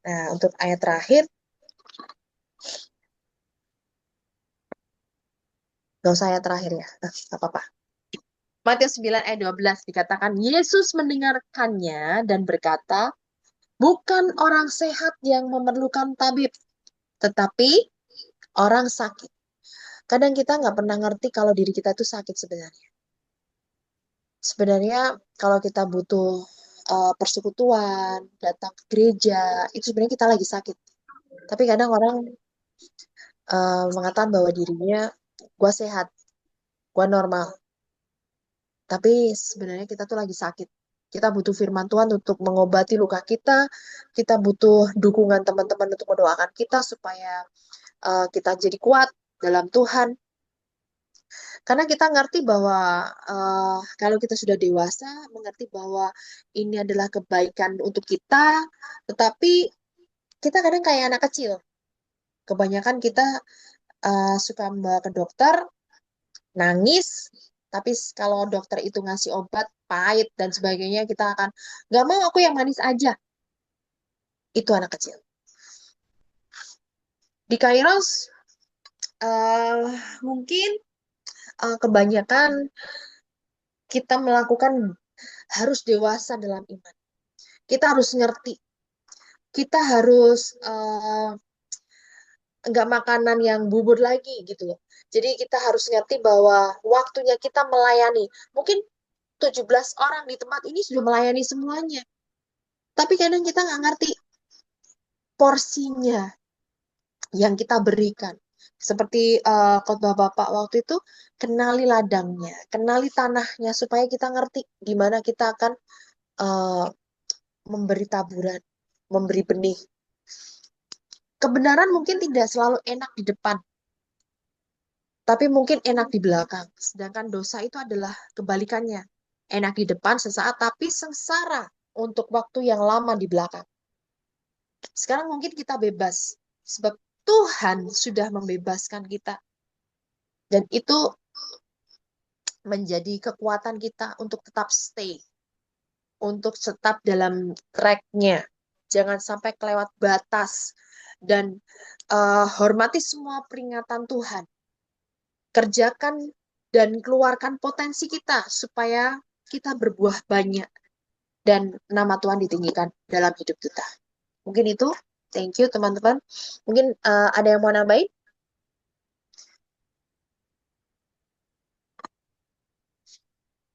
Nah, untuk ayat terakhir, nggak usah ayat terakhir ya, nggak apa-apa. Matius 9 ayat 12 dikatakan, Yesus mendengarkannya dan berkata, bukan orang sehat yang memerlukan tabib, tetapi orang sakit. Kadang kita nggak pernah ngerti kalau diri kita itu sakit sebenarnya. Sebenarnya kalau kita butuh persekutuan, datang ke gereja, itu sebenarnya kita lagi sakit. Tapi kadang orang mengatakan bahwa dirinya, gue sehat, gue normal. Tapi sebenarnya kita tuh lagi sakit. Kita butuh firman Tuhan untuk mengobati luka kita. Kita butuh dukungan teman-teman untuk mendoakan kita supaya kita jadi kuat dalam Tuhan. Karena kita ngerti bahwa kalau kita sudah dewasa, mengerti bahwa ini adalah kebaikan untuk kita, tetapi kita kadang kayak anak kecil. Kebanyakan kita suka membawa ke dokter, nangis, tapi kalau dokter itu ngasih obat pahit dan sebagainya, kita akan, nggak mau, aku yang manis aja. Itu anak kecil. Di Kairos, mungkin kebanyakan kita melakukan harus dewasa dalam iman. Kita harus ngerti. Kita harus nggak makanan yang bubur lagi gitu loh. Jadi kita harus ngerti bahwa waktunya kita melayani. Mungkin 17 orang di tempat ini sudah melayani semuanya. Tapi kadang kita nggak ngerti porsinya yang kita berikan. Seperti khotbah Bapak waktu itu, kenali ladangnya, kenali tanahnya, supaya kita ngerti di mana kita akan memberi taburan, memberi benih. Kebenaran mungkin tidak selalu enak di depan, tapi mungkin enak di belakang. Sedangkan dosa itu adalah kebalikannya. Enak di depan sesaat, tapi sengsara untuk waktu yang lama di belakang. Sekarang mungkin kita bebas, sebab Tuhan sudah membebaskan kita. Dan itu menjadi kekuatan kita untuk tetap stay, untuk tetap dalam track-nya. Jangan sampai kelewat batas. Dan hormati semua peringatan Tuhan. Kerjakan dan keluarkan potensi kita supaya kita berbuah banyak dan nama Tuhan ditinggikan dalam hidup kita. Mungkin itu. Thank you teman-teman. Mungkin ada yang mau nambahin?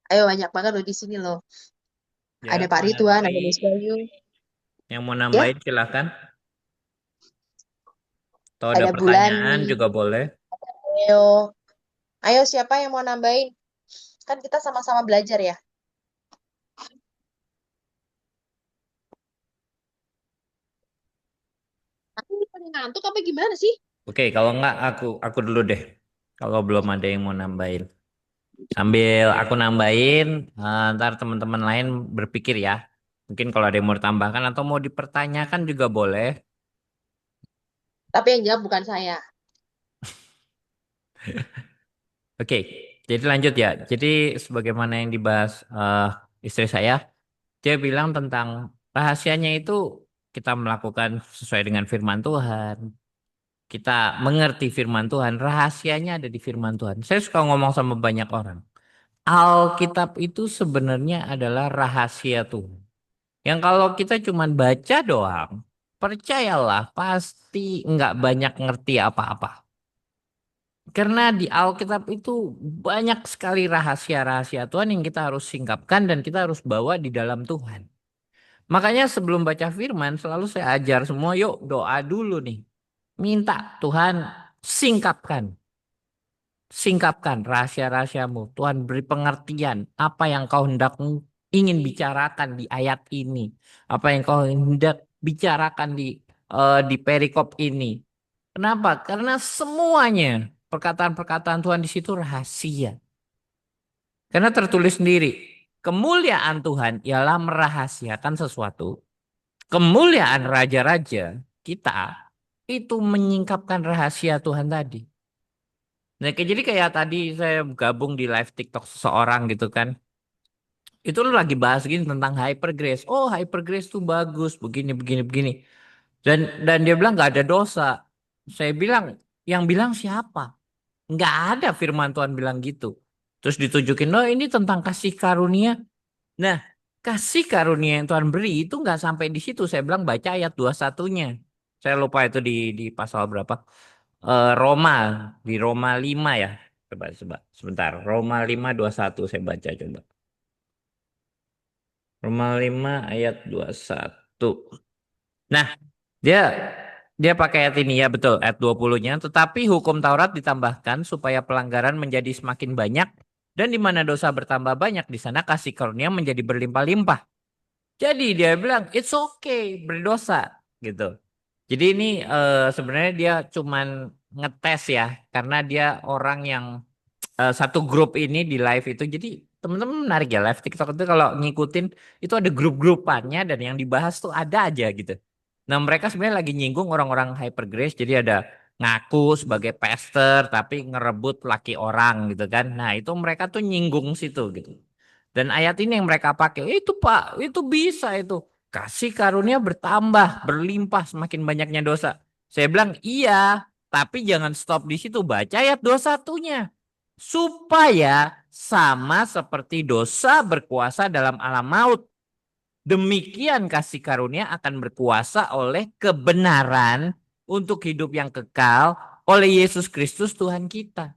Ayo, banyak banget loh di sini loh. Ya, Ada Pak mau Ridwan, ada nambahin. Mas Bayu. Yang mau Ya, nambahin silakan. Atau ada ada pertanyaan Bulani, juga boleh. Ayo. Ayo, siapa yang mau nambahin? Kan kita sama-sama belajar ya. Tapi ini pada ngantuk apa gimana sih? Oke, kalau enggak aku dulu deh. Kalau belum ada yang mau nambahin. Sambil aku nambahin, ntar teman-teman lain berpikir ya. Mungkin kalau ada yang mau ditambahkan atau mau dipertanyakan juga boleh. Tapi yang jawab bukan saya. Oke, jadi lanjut ya. Jadi sebagaimana yang dibahas istri saya, dia bilang tentang rahasianya itu kita melakukan sesuai dengan firman Tuhan. Kita mengerti firman Tuhan, rahasianya ada di firman Tuhan. Saya suka ngomong sama banyak orang. Alkitab itu sebenarnya adalah rahasia Tuhan. Yang kalau kita cuma baca doang, percayalah pasti nggak banyak ngerti apa-apa. Karena di Alkitab itu banyak sekali rahasia-rahasia Tuhan yang kita harus singkapkan dan kita harus bawa di dalam Tuhan. Makanya sebelum baca firman selalu saya ajar semua, yuk doa dulu nih. Minta Tuhan singkapkan. Singkapkan rahasia-rahasiamu. Tuhan beri pengertian apa yang kau hendak ingin bicarakan di ayat ini. Apa yang kau hendak bicarakan di perikop ini. Kenapa? Karena semuanya perkataan-perkataan Tuhan di situ rahasia. Karena tertulis sendiri, kemuliaan Tuhan ialah merahasiakan sesuatu. Kemuliaan raja-raja kita itu menyingkapkan rahasia Tuhan tadi. Nah, jadi kayak tadi saya gabung di live TikTok seseorang gitu kan. Itu lu lagi bahas gini tentang hypergrace. Oh, hypergrace tuh bagus, begini, begini, begini. Dan dia bilang nggak ada dosa. Saya bilang, yang bilang siapa? Nggak ada firman Tuhan bilang gitu. Terus ditunjukin, oh ini tentang kasih karunia. Nah, kasih karunia yang Tuhan beri itu nggak sampai di situ. Saya bilang baca ayat 21-nya. Saya lupa itu di pasal berapa. Roma, di Roma 5 ya. Coba sebentar. Roma 5:21 saya baca coba. Roma 5 ayat 21. Nah, dia dia pakai ayat ini ya betul, ayat 20-nya. Tetapi hukum Taurat ditambahkan supaya pelanggaran menjadi semakin banyak dan di mana dosa bertambah banyak di sana kasih karunia menjadi berlimpah-limpah. Jadi dia bilang it's okay berdosa gitu. Jadi ini sebenarnya dia cuman ngetes ya karena dia orang yang satu grup ini di live itu. Jadi teman-teman menarik ya, live TikTok itu kalau ngikutin itu ada grup-grupannya dan yang dibahas tuh ada aja gitu. Nah mereka sebenarnya lagi nyinggung orang-orang hyper grace. Jadi ada ngaku sebagai pastor tapi ngerebut laki orang gitu kan. Nah itu mereka tuh nyinggung situ gitu. Dan ayat ini yang mereka pakai, itu Pak, itu bisa itu. Kasih karunia bertambah, berlimpah semakin banyaknya dosa. Saya bilang iya, tapi jangan stop di situ. Baca ayat 21-nya. Supaya sama seperti dosa berkuasa dalam alam maut. Demikian kasih karunia akan berkuasa oleh kebenaran untuk hidup yang kekal oleh Yesus Kristus Tuhan kita.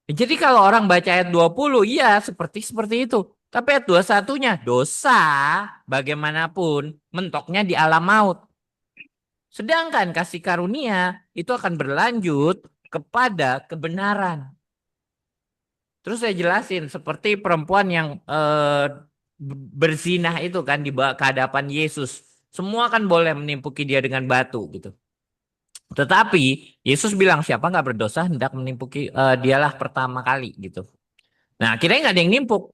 Jadi kalau orang baca ayat 20, ya seperti itu. Tapi ayat 21-nya, dosa bagaimanapun mentoknya di alam maut. Sedangkan kasih karunia itu akan berlanjut kepada kebenaran. Terus saya jelasin seperti perempuan yang berzinah itu kan di hadapan Yesus. Semua kan boleh menimpuki dia dengan batu gitu. Tetapi Yesus bilang siapa nggak berdosa hendak menimpuki dialah pertama kali gitu. Nah akhirnya nggak ada yang nimpuk.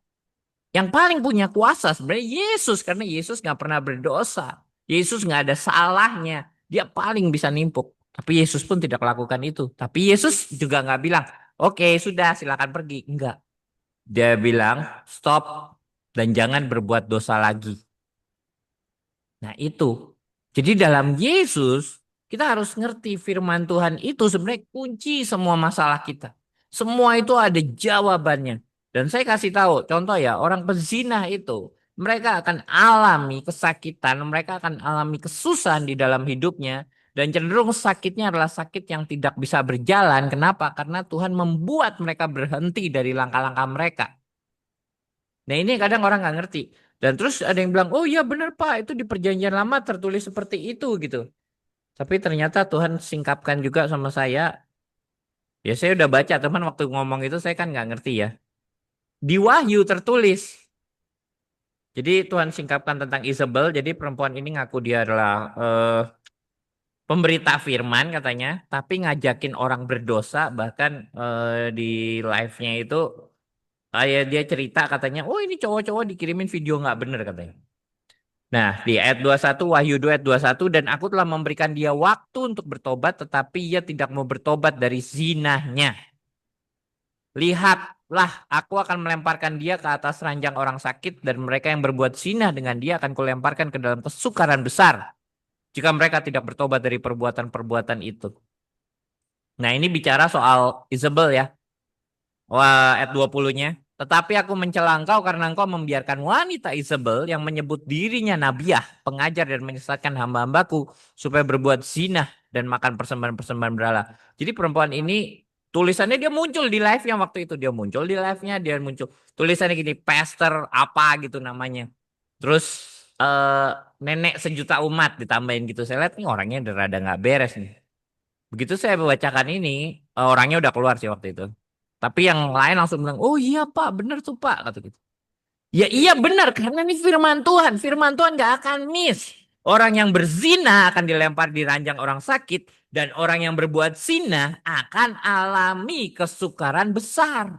Yang paling punya kuasa sebenarnya Yesus karena Yesus nggak pernah berdosa. Yesus nggak ada salahnya. Dia paling bisa nimpuk. Tapi Yesus pun tidak lakukan itu. Tapi Yesus juga nggak bilang, oke sudah silakan pergi. Enggak. Dia bilang stop dan jangan berbuat dosa lagi. Nah itu. Jadi dalam Yesus kita harus ngerti firman Tuhan itu sebenarnya kunci semua masalah kita. Semua itu ada jawabannya. Dan saya kasih tahu contoh ya, orang pezina itu mereka akan alami kesakitan, mereka akan alami kesusahan di dalam hidupnya. Dan cenderung sakitnya adalah sakit yang tidak bisa berjalan. Kenapa? Karena Tuhan membuat mereka berhenti dari langkah-langkah mereka. Nah ini kadang orang nggak ngerti. Dan terus ada yang bilang, oh iya benar Pak, itu di perjanjian lama tertulis seperti itu gitu. Tapi ternyata Tuhan singkapkan juga sama saya. Ya saya udah baca teman waktu ngomong itu saya kan nggak ngerti ya. Di Wahyu tertulis. Jadi Tuhan singkapkan tentang Isabel. Jadi perempuan ini ngaku dia adalah pemberita firman katanya. Tapi ngajakin orang berdosa. Bahkan di live-nya itu kayak dia cerita katanya. Oh ini cowok-cowok dikirimin video nggak bener katanya. Nah, di ayat 21, Wahyu 2 ayat 21, dan aku telah memberikan dia waktu untuk bertobat, tetapi ia tidak mau bertobat dari zinahnya. Lihatlah, aku akan melemparkan dia ke atas ranjang orang sakit, dan mereka yang berbuat zina dengan dia akan kulemparkan ke dalam kesukaran besar, jika mereka tidak bertobat dari perbuatan-perbuatan itu. Nah, ini bicara soal Isabel ya. Wah, ayat 20-nya. Tetapi aku mencela engkau karena engkau membiarkan wanita Isabel yang menyebut dirinya nabiah, pengajar dan menyesatkan hamba-hambaku supaya berbuat zina dan makan persembahan-persembahan berhala. Jadi perempuan ini tulisannya dia muncul di live yang waktu itu. Dia muncul di live-nya, dia muncul. Tulisannya gini, pastor apa gitu namanya. Terus nenek sejuta umat ditambahin gitu. Saya lihat nih orangnya udah rada nggak beres nih. Begitu saya bacakan ini, orangnya udah keluar sih waktu itu. Tapi yang lain langsung bilang, oh iya Pak, benar tuh Pak, kata gitu. Ya iya benar, karena ini firman Tuhan. Firman Tuhan gak akan miss. Orang yang berzina akan dilempar di ranjang orang sakit. Dan orang yang berbuat zina akan alami kesukaran besar.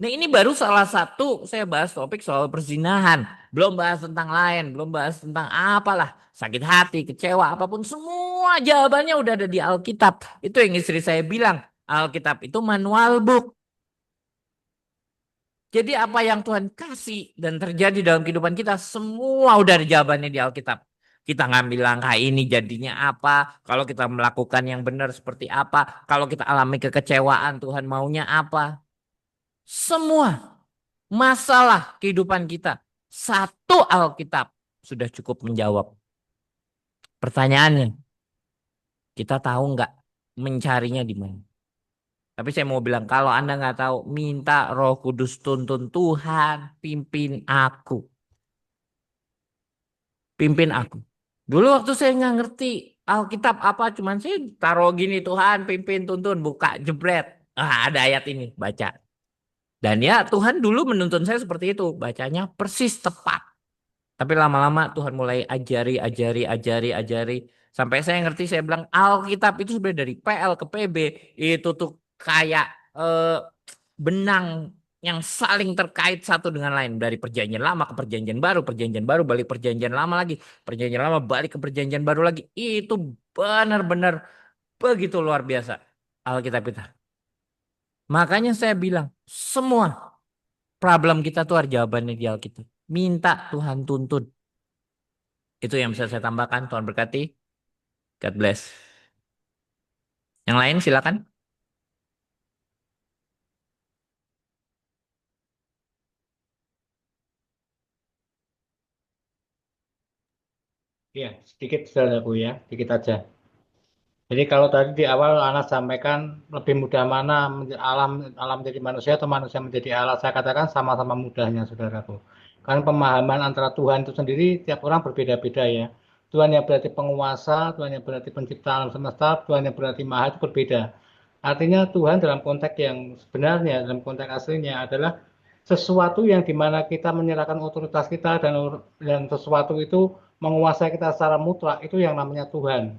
Nah ini baru salah satu, saya bahas topik soal perzinahan. Belum bahas tentang lain, belum bahas tentang apalah. Sakit hati, kecewa, apapun. Semua jawabannya udah ada di Alkitab. Itu yang istri saya bilang. Alkitab itu manual book. Jadi apa yang Tuhan kasih dan terjadi dalam kehidupan kita semua udah ada jawabannya di Alkitab. Kita ngambil langkah ini jadinya apa? Kalau kita melakukan yang benar seperti apa? Kalau kita alami kekecewaan Tuhan maunya apa? Semua masalah kehidupan kita satu Alkitab sudah cukup menjawab. Pertanyaannya, kita tahu nggak mencarinya di mana? Tapi saya mau bilang, kalau Anda nggak tahu, minta Roh Kudus tuntun Tuhan, pimpin aku. Pimpin aku. Dulu waktu saya nggak ngerti Alkitab apa, cuman saya taruh gini, Tuhan pimpin, tuntun, buka, jebret. Ada ayat ini, baca. Dan ya Tuhan dulu menuntun saya seperti itu, bacanya persis tepat. Tapi lama-lama Tuhan mulai ajari. Sampai saya ngerti, saya bilang Alkitab itu sebenarnya dari PL ke PB, itu tuh kayak eh, benang yang saling terkait satu dengan lain dari perjanjian lama ke perjanjian baru balik perjanjian lama lagi, perjanjian lama balik ke perjanjian baru lagi. Itu benar-benar begitu luar biasa Alkitab kita. Makanya saya bilang semua problem kita tuh ada jawabannya di Alkitab. Minta Tuhan tuntun. Itu yang bisa saya tambahkan. Tuhan berkati. God bless. Yang lain silakan. Ya, sedikit saudaraku ya, sedikit aja. Jadi kalau tadi di awal Anas sampaikan lebih mudah mana alam alam menjadi manusia atau manusia menjadi Allah, saya katakan sama-sama mudahnya saudaraku. Karena pemahaman antara Tuhan itu sendiri tiap orang berbeda-beda ya. Tuhan yang berarti penguasa, Tuhan yang berarti pencipta alam semesta, Tuhan yang berarti maha itu berbeda. Artinya Tuhan dalam konteks yang sebenarnya, dalam konteks aslinya adalah sesuatu yang dimana kita menyerahkan otoritas kita dan sesuatu itu menguasai kita secara mutlak itu yang namanya Tuhan.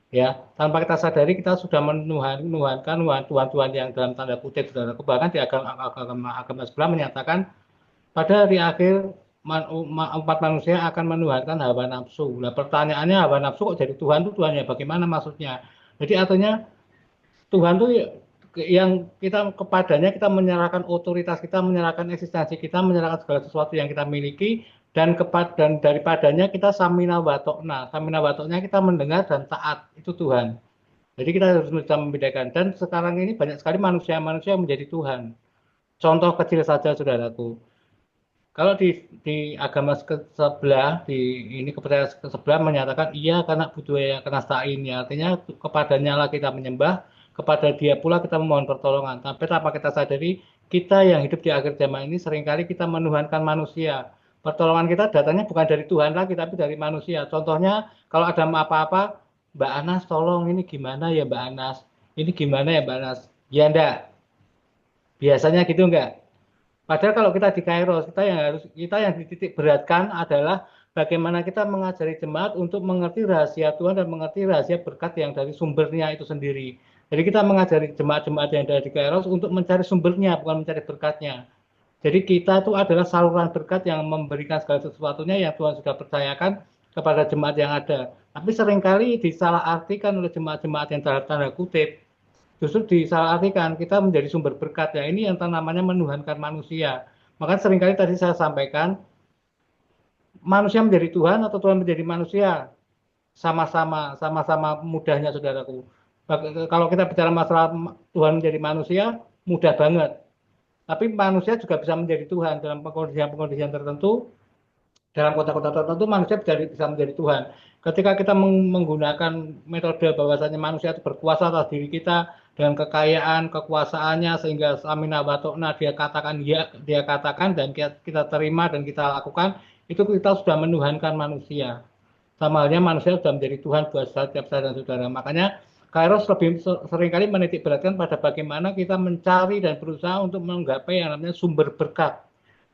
Ya, tanpa kita sadari kita sudah menuhankan Tuhan-Tuhan yang dalam tanda kutip saudaraku, bahkan di agama sebelah menyatakan pada hari akhir umat manusia akan menuhankan hawa nafsu. Nah, pertanyaannya hawa nafsu kok jadi Tuhan itu Tuhannya bagaimana maksudnya? Jadi artinya Tuhan itu yang kita kepadanya kita menyerahkan otoritas kita, menyerahkan eksistensi kita, menyerahkan segala sesuatu yang kita miliki dan daripadanya kita samina watokna. Samina watoknya kita mendengar dan taat, itu Tuhan. Jadi kita harus bisa membedakan dan sekarang ini banyak sekali manusia-manusia yang menjadi Tuhan. Contoh kecil saja saudaraku. Kalau di agama sebelah, di ini kepercayaan sebelah menyatakan iya karena budaya kenastain ya, artinya kepadanya lah kita menyembah, kepada dia pula kita memohon pertolongan. Tapi tanpa kita sadari, kita yang hidup di akhir zaman ini seringkali kita menuhankan manusia. Pertolongan kita datangnya bukan dari Tuhan lagi, tapi dari manusia. Contohnya, kalau ada apa-apa, Mbak Anas tolong ini gimana ya Mbak Anas? Ini gimana ya Mbak Anas? Ya enggak, biasanya gitu enggak? Padahal kalau kita di Kairos, kita yang dititik beratkan adalah bagaimana kita mengajari jemaat untuk mengerti rahasia Tuhan dan mengerti rahasia berkat yang dari sumbernya itu sendiri. Jadi kita mengajari jemaat-jemaat yang ada di Kairos untuk mencari sumbernya, bukan mencari berkatnya. Jadi kita itu adalah saluran berkat yang memberikan segala sesuatunya yang Tuhan sudah percayakan kepada jemaat yang ada. Tapi seringkali disalahartikan oleh jemaat-jemaat yang dalam tanda kutip, justru disalahartikan kita menjadi sumber berkat ya, ini yang namanya menuhankan manusia. Maka seringkali tadi saya sampaikan manusia menjadi Tuhan atau Tuhan menjadi manusia sama-sama mudahnya saudaraku. Kalau kita bicara masalah Tuhan menjadi manusia mudah banget, tapi manusia juga bisa menjadi Tuhan dalam pengkondisian tertentu. Dalam kota-kota tertentu manusia bisa menjadi Tuhan. Ketika kita menggunakan metode bahwasanya manusia itu berkuasa atas diri kita dengan kekayaan, kekuasaannya sehingga samina watokna dia katakan ya, dia katakan dan kita terima dan kita lakukan, itu kita sudah menuhankan manusia. Sama halnya manusia sudah menjadi Tuhan buat setiap saya dan saudara. Makanya Kairos lebih seringkali menitik beratkan pada bagaimana kita mencari dan berusaha untuk menggapai yang namanya sumber berkat.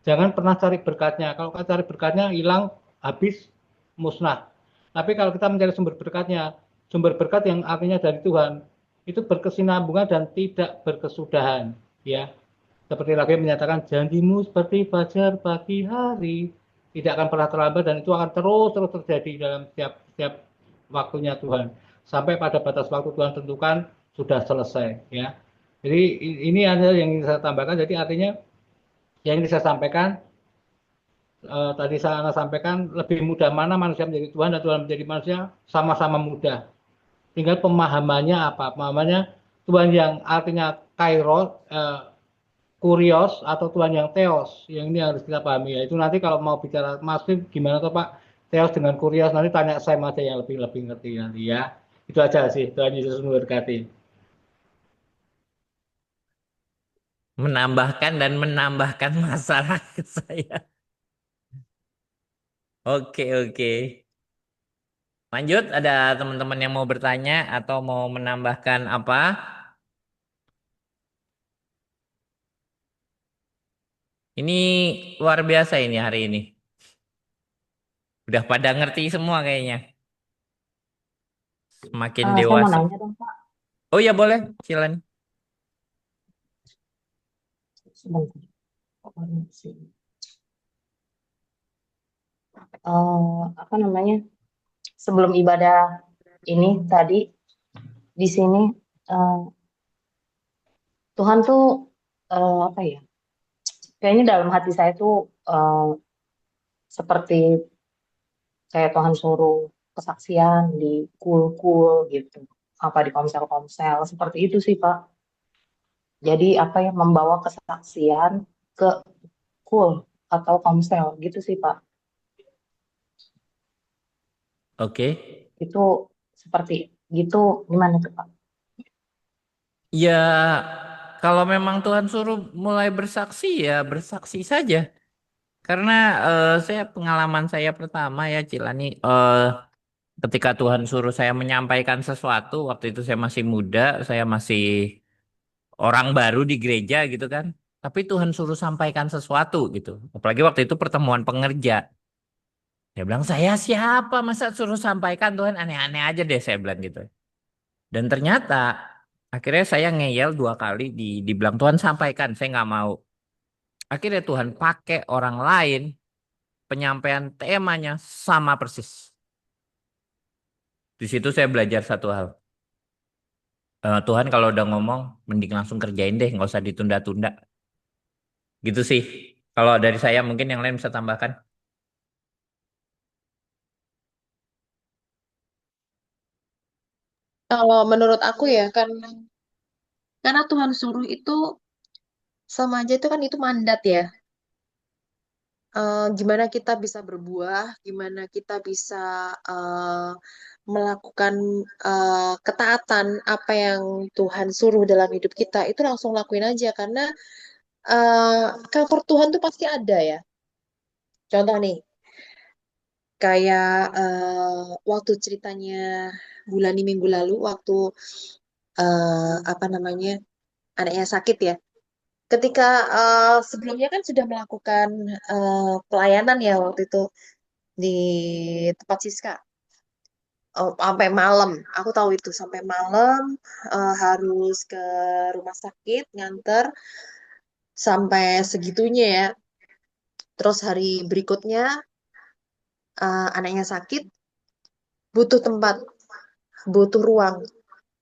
Jangan pernah cari berkatnya. Kalau kita cari berkatnya hilang, habis, musnah. Tapi kalau kita mencari sumber berkatnya, sumber berkat yang artinya dari Tuhan, itu berkesinambungan dan tidak berkesudahan. Ya, seperti lagi menyatakan janjimu seperti fajar pagi hari, tidak akan pernah terlambat dan itu akan terus terjadi dalam setiap waktunya Tuhan. Sampai pada batas waktu Tuhan tentukan sudah selesai. Ya, jadi ini adalah yang ingin saya tambahkan. Jadi artinya yang ingin saya sampaikan tadi saya sampaikan lebih mudah mana manusia menjadi Tuhan dan Tuhan menjadi manusia sama-sama mudah. Tinggal pemahamannya apa? Pemahamannya Tuhan yang artinya kairos, kurios atau Tuhan yang teos. Yang ini harus kita pahami ya. Itu nanti kalau mau bicara masif gimana tuh Pak? Teos dengan kurios nanti tanya saya aja yang lebih ngerti nanti ya. Itu aja sih. Tuhan Yesus memberkati. Menambahkan dan menambahkan masalah ke saya. Oke, oke. Lanjut, ada teman-teman yang mau bertanya atau mau menambahkan apa? Ini luar biasa ini hari ini. Udah pada ngerti semua kayaknya. Semakin Saya mau dewasa. nanya dong, Pak. Oh ya boleh, silakan. Sebentar. Apa namanya? Sebelum ibadah ini tadi di sini eh, Tuhan tuh apa ya? Kayaknya dalam hati saya tuh seperti kayak Tuhan suruh kesaksian di kul-kul gitu, apa di komsel-komsel seperti itu sih Pak. Jadi apa ya, membawa kesaksian ke kul atau komsel gitu sih Pak. Oke. Itu seperti gitu, gimana tuh Pak? Ya, kalau memang Tuhan suruh mulai bersaksi ya bersaksi saja. Karena saya pengalaman saya pertama ya Cilani, ketika Tuhan suruh saya menyampaikan sesuatu, waktu itu saya masih muda, saya masih orang baru di gereja gitu kan. Tapi Tuhan suruh sampaikan sesuatu gitu. Apalagi waktu itu pertemuan pengerja. Dia bilang, saya siapa masa suruh sampaikan Tuhan, aneh-aneh aja deh saya bilang gitu. Dan ternyata akhirnya saya ngeyel 2 kali dibilang Tuhan sampaikan, saya nggak mau. Akhirnya Tuhan pakai orang lain, penyampaian temanya sama persis. Di situ saya belajar satu hal. Tuhan kalau udah ngomong, mending langsung kerjain deh, nggak usah ditunda-tunda. Gitu sih. Kalau dari saya mungkin yang lain bisa tambahkan. Kalau menurut aku ya kan, karena Tuhan suruh itu sama aja itu kan itu mandat ya. Gimana kita bisa berbuah, gimana kita bisa melakukan ketaatan apa yang Tuhan suruh dalam hidup kita, itu langsung lakuin aja karena cover Tuhan tuh pasti ada ya. Contoh nih, kayak waktu ceritanya bulan minggu lalu, waktu apa namanya anaknya sakit ya. Ketika sebelumnya kan sudah melakukan pelayanan ya waktu itu di tempat Siska. Sampai malam, aku tahu itu sampai malam harus ke rumah sakit nganter sampai segitunya ya. Terus hari berikutnya anaknya sakit, butuh tempat, butuh ruang,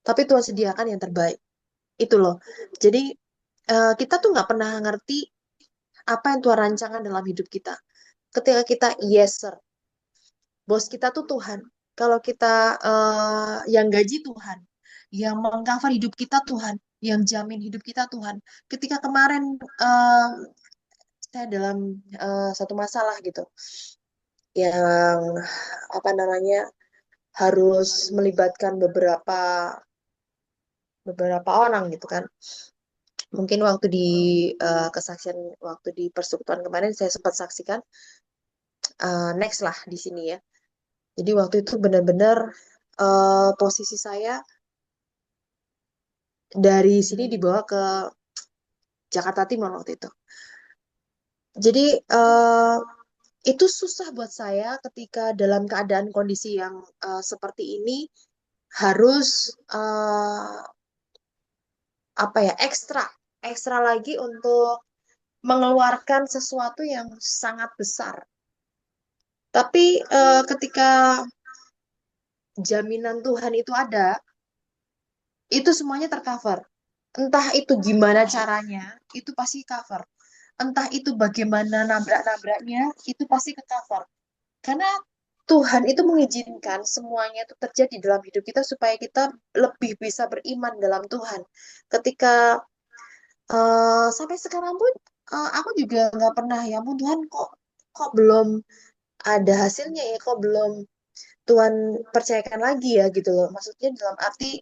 tapi Tuhan sediakan yang terbaik. Itu loh. Jadi kita tuh nggak pernah ngerti apa yang Tuhan rancangan dalam hidup kita. Ketika kita yes sir, bos kita tuh Tuhan. Kalau kita yang gaji Tuhan, yang mengcover hidup kita Tuhan, yang jamin hidup kita Tuhan. Ketika kemarin saya dalam satu masalah gitu, yang apa namanya harus melibatkan beberapa orang gitu kan. Mungkin waktu di kesaksian waktu di persekutuan kemarin saya sempat saksikan, next lah di sini ya. Jadi waktu itu benar-benar posisi saya dari sini dibawa ke Jakarta Timur waktu itu. Jadi itu susah buat saya ketika dalam keadaan kondisi yang seperti ini harus apa ya ekstra lagi untuk mengeluarkan sesuatu yang sangat besar. Tapi ketika jaminan Tuhan itu ada, itu semuanya tercover. Entah itu gimana caranya, itu pasti cover. Entah itu bagaimana nabrak-nabraknya, itu pasti ke cover. Karena Tuhan itu mengizinkan semuanya itu terjadi dalam hidup kita supaya kita lebih bisa beriman dalam Tuhan. Ketika sampai sekarang pun aku juga nggak pernah ya ampun Tuhan kok belum ada hasilnya ya, kok belum Tuhan percayakan lagi ya gitu loh. Maksudnya dalam arti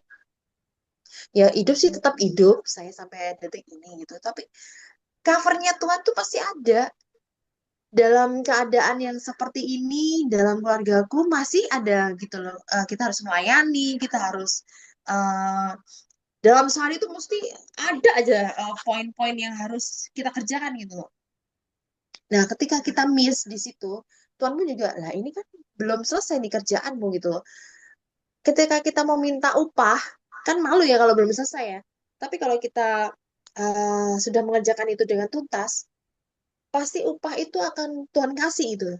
ya hidup sih tetap hidup saya sampai detik ini gitu. Tapi covernya Tuhan tuh pasti ada. Dalam keadaan yang seperti ini, dalam keluargaku masih ada gitu loh. Kita harus melayani, kita harus dalam sehari itu mesti ada aja poin-poin yang harus kita kerjakan gitu loh. Nah, ketika kita miss di situ, Tuhan pun juga, lah ini kan belum selesai nih kerjaanmu gitu loh. Ketika kita mau minta upah, kan malu ya kalau belum selesai ya. Tapi kalau kita sudah mengerjakan itu dengan tuntas, pasti upah itu akan Tuhan kasih itu.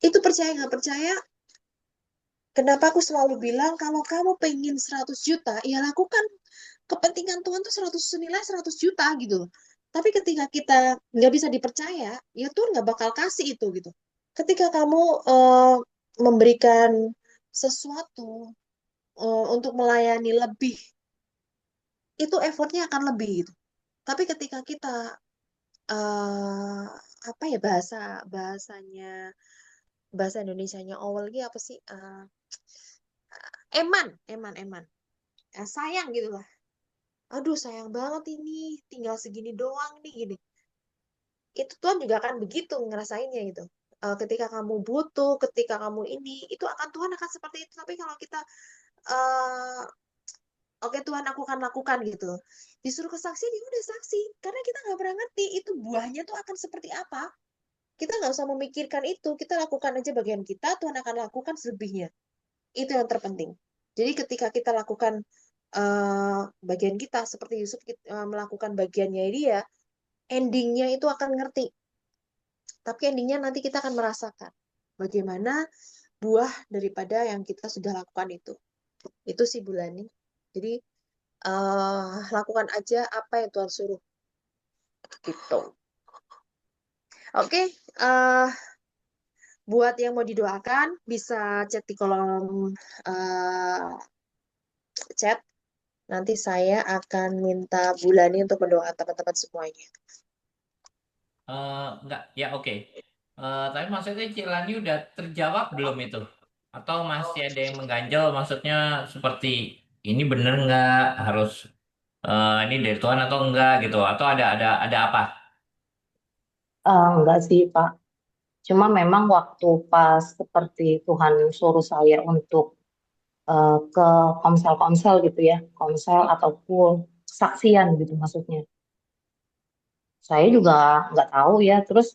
Itu percaya nggak percaya, kenapa aku selalu bilang kalau kamu pengen 100 juta, ya lakukan kepentingan Tuhan tuh senilai 100 juta gitu. Tapi ketika kita nggak bisa dipercaya, ya Tuhan nggak bakal kasih itu gitu. Ketika kamu memberikan sesuatu untuk melayani lebih, itu effortnya akan lebih gitu. Tapi ketika kita eh apa ya bahasa Indonesianya awal lagi apa sih? Eman. Sayang gitu lah. Aduh sayang banget ini, tinggal segini doang nih gini. Itu Tuhan juga akan begitu ngerasainnya gitu. Ketika kamu butuh, ketika kamu ini, itu Tuhan akan seperti itu. Tapi kalau kita eh oke Tuhan aku akan lakukan gitu, disuruh kesaksian ya udah saksi, karena kita nggak pernah ngerti itu buahnya tuh akan seperti apa. Kita nggak usah memikirkan itu, kita lakukan aja bagian kita, Tuhan akan lakukan selebihnya. Itu yang terpenting. Jadi ketika kita lakukan bagian kita, seperti Yusuf melakukan bagiannya dia, endingnya itu akan ngerti. Tapi endingnya nanti kita akan merasakan bagaimana buah daripada yang kita sudah lakukan itu. Itu sih Bulani. Jadi lakukan aja apa yang Tuhan suruh gitu. Oke, buat yang mau didoakan bisa chat di kolom chat. Nanti saya akan minta Bulani untuk mendoakan teman-teman semuanya. Enggak, ya oke. Tapi maksudnya Cilani udah terjawab belum itu? Atau masih ada yang mengganjal? Maksudnya seperti ini bener nggak harus ini dari Tuhan atau enggak gitu? Atau ada apa? Enggak sih, Pak. Cuma memang waktu pas seperti Tuhan suruh saya untuk ke komsel-komsel gitu ya, komsel ataupun kesaksian gitu maksudnya. Saya juga nggak tahu ya. Terus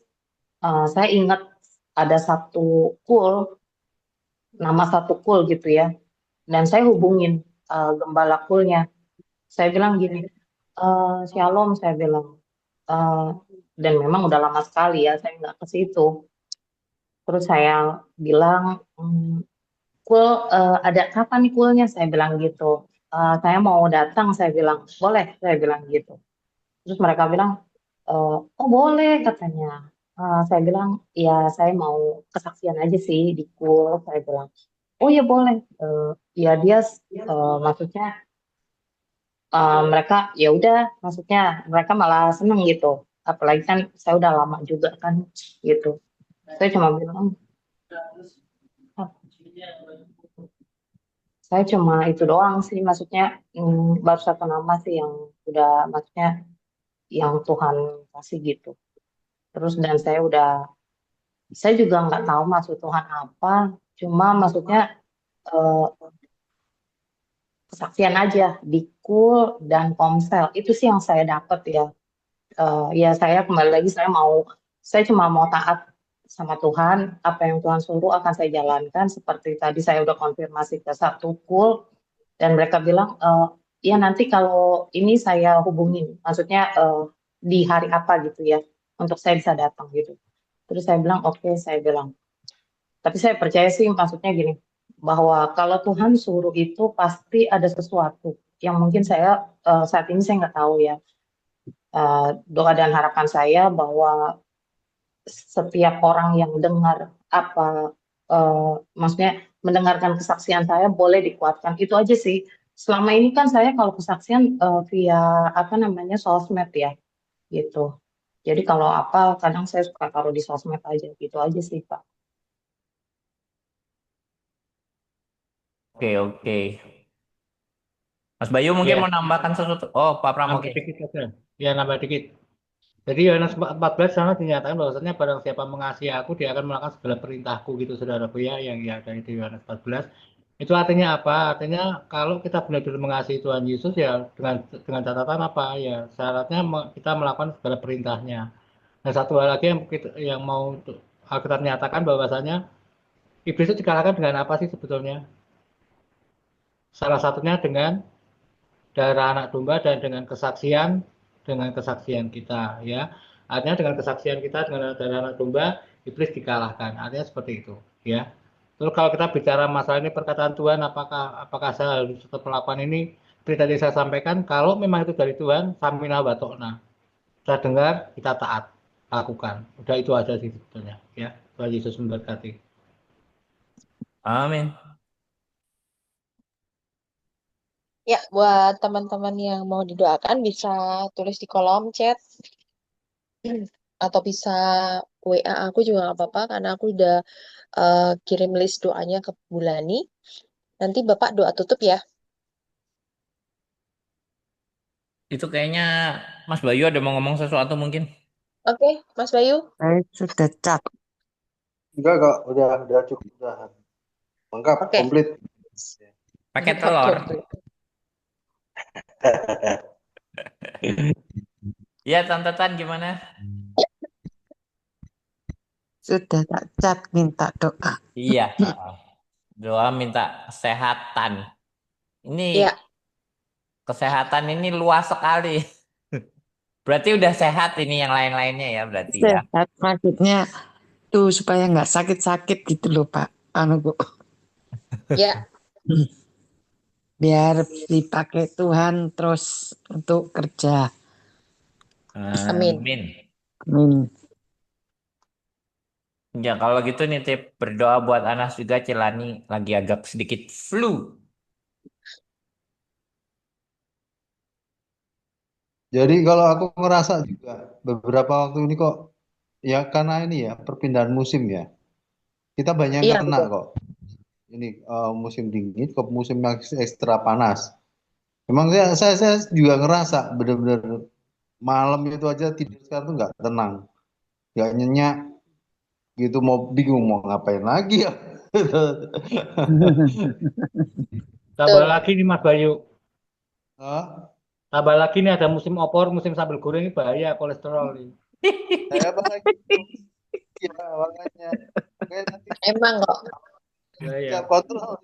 saya ingat ada nama satu kul gitu ya. Dan saya hubungin gembala kulnya. Saya bilang gini, Shalom, saya bilang. Eh, dan memang udah lama sekali ya, saya nggak ke situ. Terus saya bilang, Kul, ada kapan nih kulnya? Saya bilang gitu. Saya mau datang, saya bilang, boleh, saya bilang gitu. Terus mereka bilang, oh boleh katanya. Saya bilang, ya saya mau kesaksian aja sih di kul, saya bilang. Oh ya boleh. Ya dia maksudnya mereka ya udah, maksudnya mereka malah seneng gitu. Apalagi kan saya udah lama juga kan gitu. Saya cuma bilang, "Ah, saya cuma itu doang sih, maksudnya baru satu nama sih yang udah maksudnya yang Tuhan kasih gitu. Terus dan saya juga nggak tahu maksud Tuhan apa, cuma maksudnya eh, kesaksian aja di KUL dan Komsel itu sih yang saya dapat ya. Ya saya kembali lagi saya cuma mau taat sama Tuhan, apa yang Tuhan suruh akan saya jalankan. Seperti tadi saya udah konfirmasi ke satu KUL dan mereka bilang ya nanti kalau ini saya hubungin, maksudnya di hari apa gitu ya untuk saya bisa datang gitu. Terus saya bilang oke, saya bilang. Tapi saya percaya sih maksudnya gini, bahwa kalau Tuhan suruh itu pasti ada sesuatu yang mungkin saya saat ini saya nggak tahu ya. Doa dan harapan saya bahwa setiap orang yang dengar apa, maksudnya mendengarkan kesaksian saya boleh dikuatkan. Itu aja sih. Selama ini kan saya kalau kesaksian via apa namanya sosmed ya, gitu. Jadi kalau apa kadang saya suka taruh di sosmed aja, gitu aja sih Pak. Oke, oke. Mas Bayu mungkin Ya, mau nambahkan sesuatu. Oh, Pak Pram, nambah oke. dikit aja. Ya, nambah dikit. Jadi Yohanes 14 sana dinyatakan bahwasanya barang siapa mengasihi aku dia akan melakukan segala perintahku gitu saudaraku ya yang ada di Yohanes 14. Itu artinya apa? Artinya kalau kita benar-benar mengasihi Tuhan Yesus ya dengan catatan apa? Ya syaratnya kita melakukan segala perintahnya. Nah, satu hal lagi yang mau Alkitab nyatakan bahwasanya iblis itu dikalahkan dengan apa sih sebetulnya? Salah satunya dengan darah anak domba dan dengan kesaksian dengan kesaksian kita, ya. Artinya dengan kesaksian kita dengan darah anak domba, iblis dikalahkan. Artinya seperti itu, ya. Terus kalau kita bicara masalah ini perkataan Tuhan, apakah saya harus tetap melakukan ini? Seperti tadi saya sampaikan, kalau memang itu dari Tuhan, samina wa ta'na. Kita dengar, kita taat, lakukan. Udah itu aja sih sebetulnya, ya. Tuhan Yesus memberkati. Amin. Ya, buat teman-teman yang mau didoakan bisa tulis di kolom chat atau bisa WA aku juga nggak apa-apa karena aku udah kirim list doanya ke Bulani. Nanti Bapak doa tutup ya. Itu kayaknya Mas Bayu ada mau ngomong sesuatu mungkin. Oke, Mas Bayu. Saya sudah cat. Enggak kok, udah cukup, udah lengkap, Oke. komplit. Pakai Mantap, telur. komplit. Ya, Tante Tan gimana? Sudah tak cat minta doa. Iya. Doa minta kesehatan. Ini Ya, kesehatan ini luas sekali. Berarti udah sehat ini yang lain-lainnya ya berarti ya. Sehat maksudnya tuh supaya nggak sakit-sakit gitu loh Pak. Anu Bu. ya. Biar dipakai Tuhan terus untuk kerja. Amin. Amin. Amin. Ya kalau gitu nitip berdoa buat Anas juga Celani lagi agak sedikit flu. Jadi kalau aku ngerasa juga beberapa waktu ini kok, ya karena ini ya perpindahan musim ya, kita banyak yang Iya, kena betul. kok. Ini musim dingin ke musim yang ekstra panas. Emang saya juga ngerasa bener-bener malam itu aja tidur sekarang tuh nggak tenang, nggak nyenyak gitu, mau bingung mau ngapain lagi ya. Tambah Betul. lagi nih Mas Bayu. Hah? Tambah lagi nih ada musim opor, musim sambal goreng ini bahaya kolesterol nih. Saya apa lagi itu? Ya makanya. Oke, nanti Emang kok. Bahaya. nggak kontrol.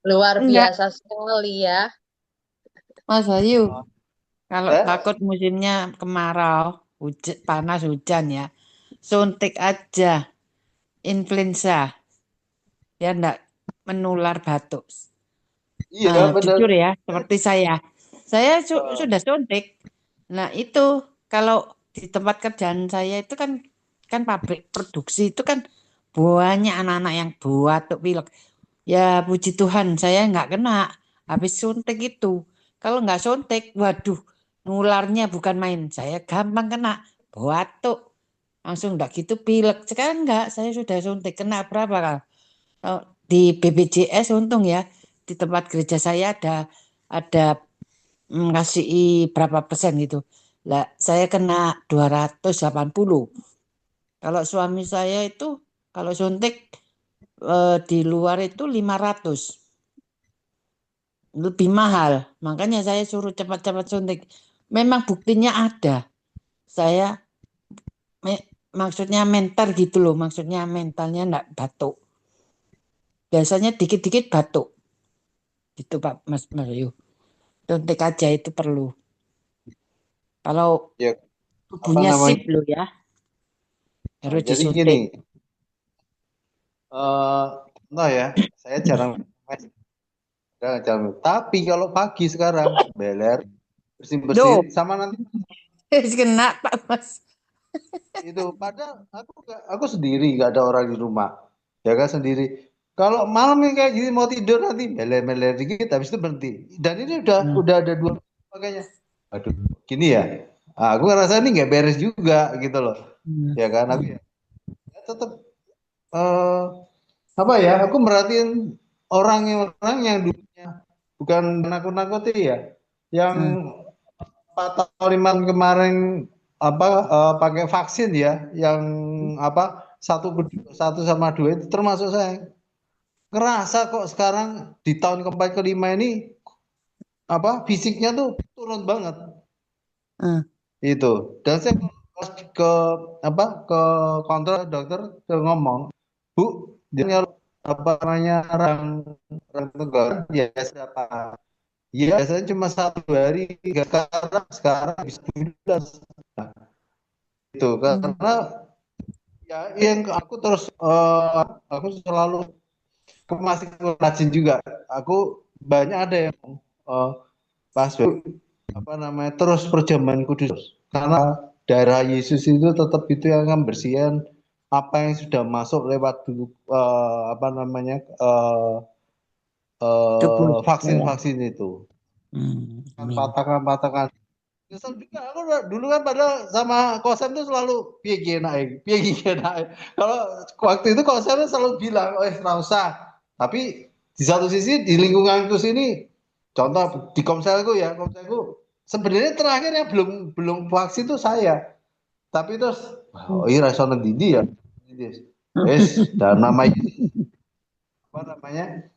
Luar Enggak, biasa sekali ya. Mas Bayu. Kalau Eh? takut musimnya kemarau, panas hujan ya, suntik aja influenza, ya enggak menular batuk. Iya benar. Jujur ya, seperti saya sudah suntik. Nah itu kalau di tempat kerjaan saya itu kan pabrik produksi itu kan banyak anak-anak yang batuk pilek. Ya puji Tuhan saya nggak kena habis suntik itu. Kalau nggak suntik, waduh nularnya bukan main. Saya gampang kena batuk. Langsung nggak gitu pilek. Sekarang nggak, saya sudah suntik. Kena berapa kal? Di BPJS untung ya. Di tempat gereja saya ada ngasih berapa persen gitu. Lah saya kena 280. Kalau suami saya itu kalau suntik di luar itu 500. Lebih mahal. Makanya saya suruh cepat-cepat suntik. Memang buktinya ada. Saya maksudnya mental gitu loh. Maksudnya mentalnya enggak batuk. Biasanya dikit-dikit batuk. Gitu Pak Mas Mario. Suntik aja itu perlu. Kalau Ya, apa tubuhnya namanya? sip loh ya. Harus Jadi gini, disuntik. nah ya, saya jarang tapi kalau pagi sekarang beler, Duh, bersih-bersih sama nanti kena Pak Mas. itu. Padahal aku sendiri, nggak ada orang di rumah, jaga sendiri. Kalau malam ini kayak gini mau tidur nanti beler-beler dikit, habis itu berhenti. Dan ini udah ada 2 makanya. Aduh, gini ya. Aku ngerasa ini nggak beres juga gitu loh. Ya kan, aku ya tetap apa ya? Aku merhatiin orang yang dulunya bukan nakut-nakuti ya, yang 4 atau 5 tahun kemarin pakai vaksin ya, yang satu sama dua itu termasuk saya. Ngerasa kok sekarang di tahun keempat kelima ini fisiknya tuh turun banget itu. Dan saya ke ke kontrol dokter ngomong, Bu, dia apa namanya orang negara biasa apa? Iya, biasanya cuma 1 hari. Sekarang bisa bulan. Nah, itu karena ya yang aku terus aku selalu masih rajin juga. Aku banyak ada yang pas apa namanya terus perjamuan kudus karena darah Yesus itu tetap itu yang akan bersihkan apa yang sudah masuk lewat dulu apa namanya Tubuh saya. vaksin-vaksin itu Amin. patakan-patakan. Nyesel juga aku dulu kan pada sama kosan tuh selalu piye naik. Kalau waktu itu kosan selalu bilang, nggak usah. Tapi di satu sisi di lingkunganku sini, contoh di komselku sebenarnya terakhir yang belum vaksin itu saya. Tapi terus, oh iya resonan didi ya. Dan nama apa namanya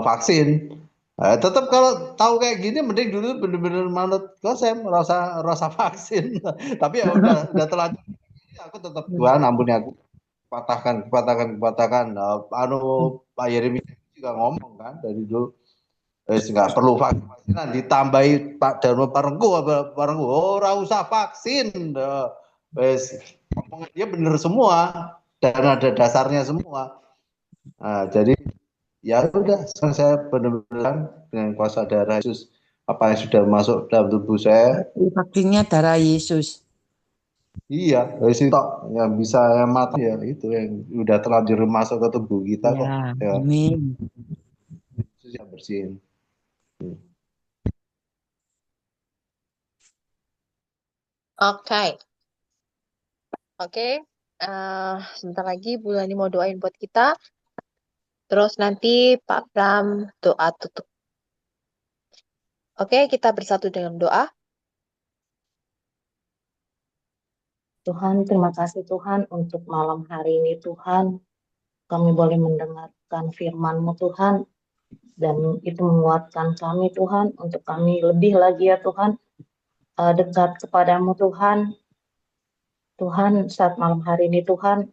vaksin. Tetap kalau tahu kayak gini mending dulu bener-bener manut kosem rasa vaksin. Tapi ya udah terlanjur. Aku tetap Tuhan ampuni aku kepatakan. Pak Yeremia juga ngomong kan dari dulu nggak perlu vaksinan ditambahi Pak Dharma Parengku ora usah vaksin. Dia bener semua dan ada dasarnya semua. Nah, jadi ya udah saya benar-benar dengan kuasa darah Yesus apa yang sudah masuk dalam tubuh saya. Vaksinnya darah Yesus. Iya, itu yang bisa yang mati ya itu yang udah terlanjur masuk ke tubuh kita kok. Ya. Amin. Yesus yang bersihin. Oke. Sebentar lagi Bu Lani mau doain buat kita. Terus nanti Pak Pram doa tutup. Oke, kita bersatu dengan doa. Tuhan, terima kasih Tuhan untuk malam hari ini Tuhan. Kami boleh mendengarkan firman-Mu Tuhan. Dan itu menguatkan kami Tuhan. Untuk kami lebih lagi ya Tuhan. Dekat kepadamu Tuhan. Tuhan, saat malam hari ini Tuhan.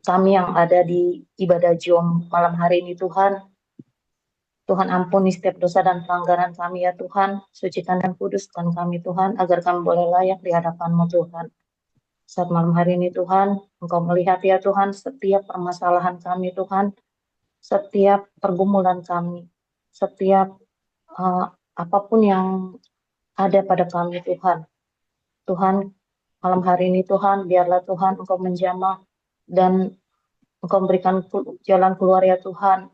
Kami yang ada di ibadah Jom malam hari ini Tuhan. Tuhan ampuni setiap dosa dan pelanggaran kami ya Tuhan. Sucikan dan kuduskan kami Tuhan. Agar kami boleh layak di hadapan-Mu Tuhan. Saat malam hari ini Tuhan, Engkau melihat ya Tuhan setiap permasalahan kami Tuhan, setiap pergumulan kami, setiap apapun yang ada pada kami Tuhan. Tuhan, malam hari ini Tuhan, biarlah Tuhan Engkau menjamah dan Engkau memberikan jalan keluar ya Tuhan,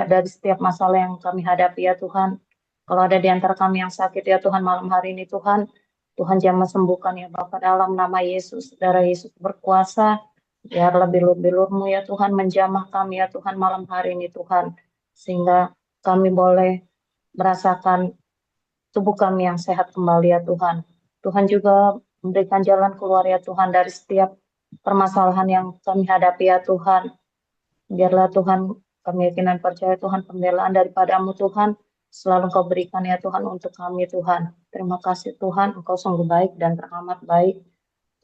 dari setiap masalah yang kami hadapi ya Tuhan. Kalau ada di antara kami yang sakit ya Tuhan malam hari ini Tuhan, Tuhan jamah sembuhkan ya Bapa dalam nama Yesus, darah Yesus berkuasa, biarlah bilur-bilur-Mu ya Tuhan menjamah kami ya Tuhan malam hari ini Tuhan, sehingga kami boleh merasakan tubuh kami yang sehat kembali ya Tuhan. Tuhan juga memberikan jalan keluar ya Tuhan dari setiap permasalahan yang kami hadapi ya Tuhan. Biarlah Tuhan kami yakin dan percaya Tuhan pembelaan daripada-Mu Tuhan selalu Engkau berikan ya Tuhan untuk kami Tuhan. Terima kasih Tuhan, Engkau sungguh baik dan teramat baik.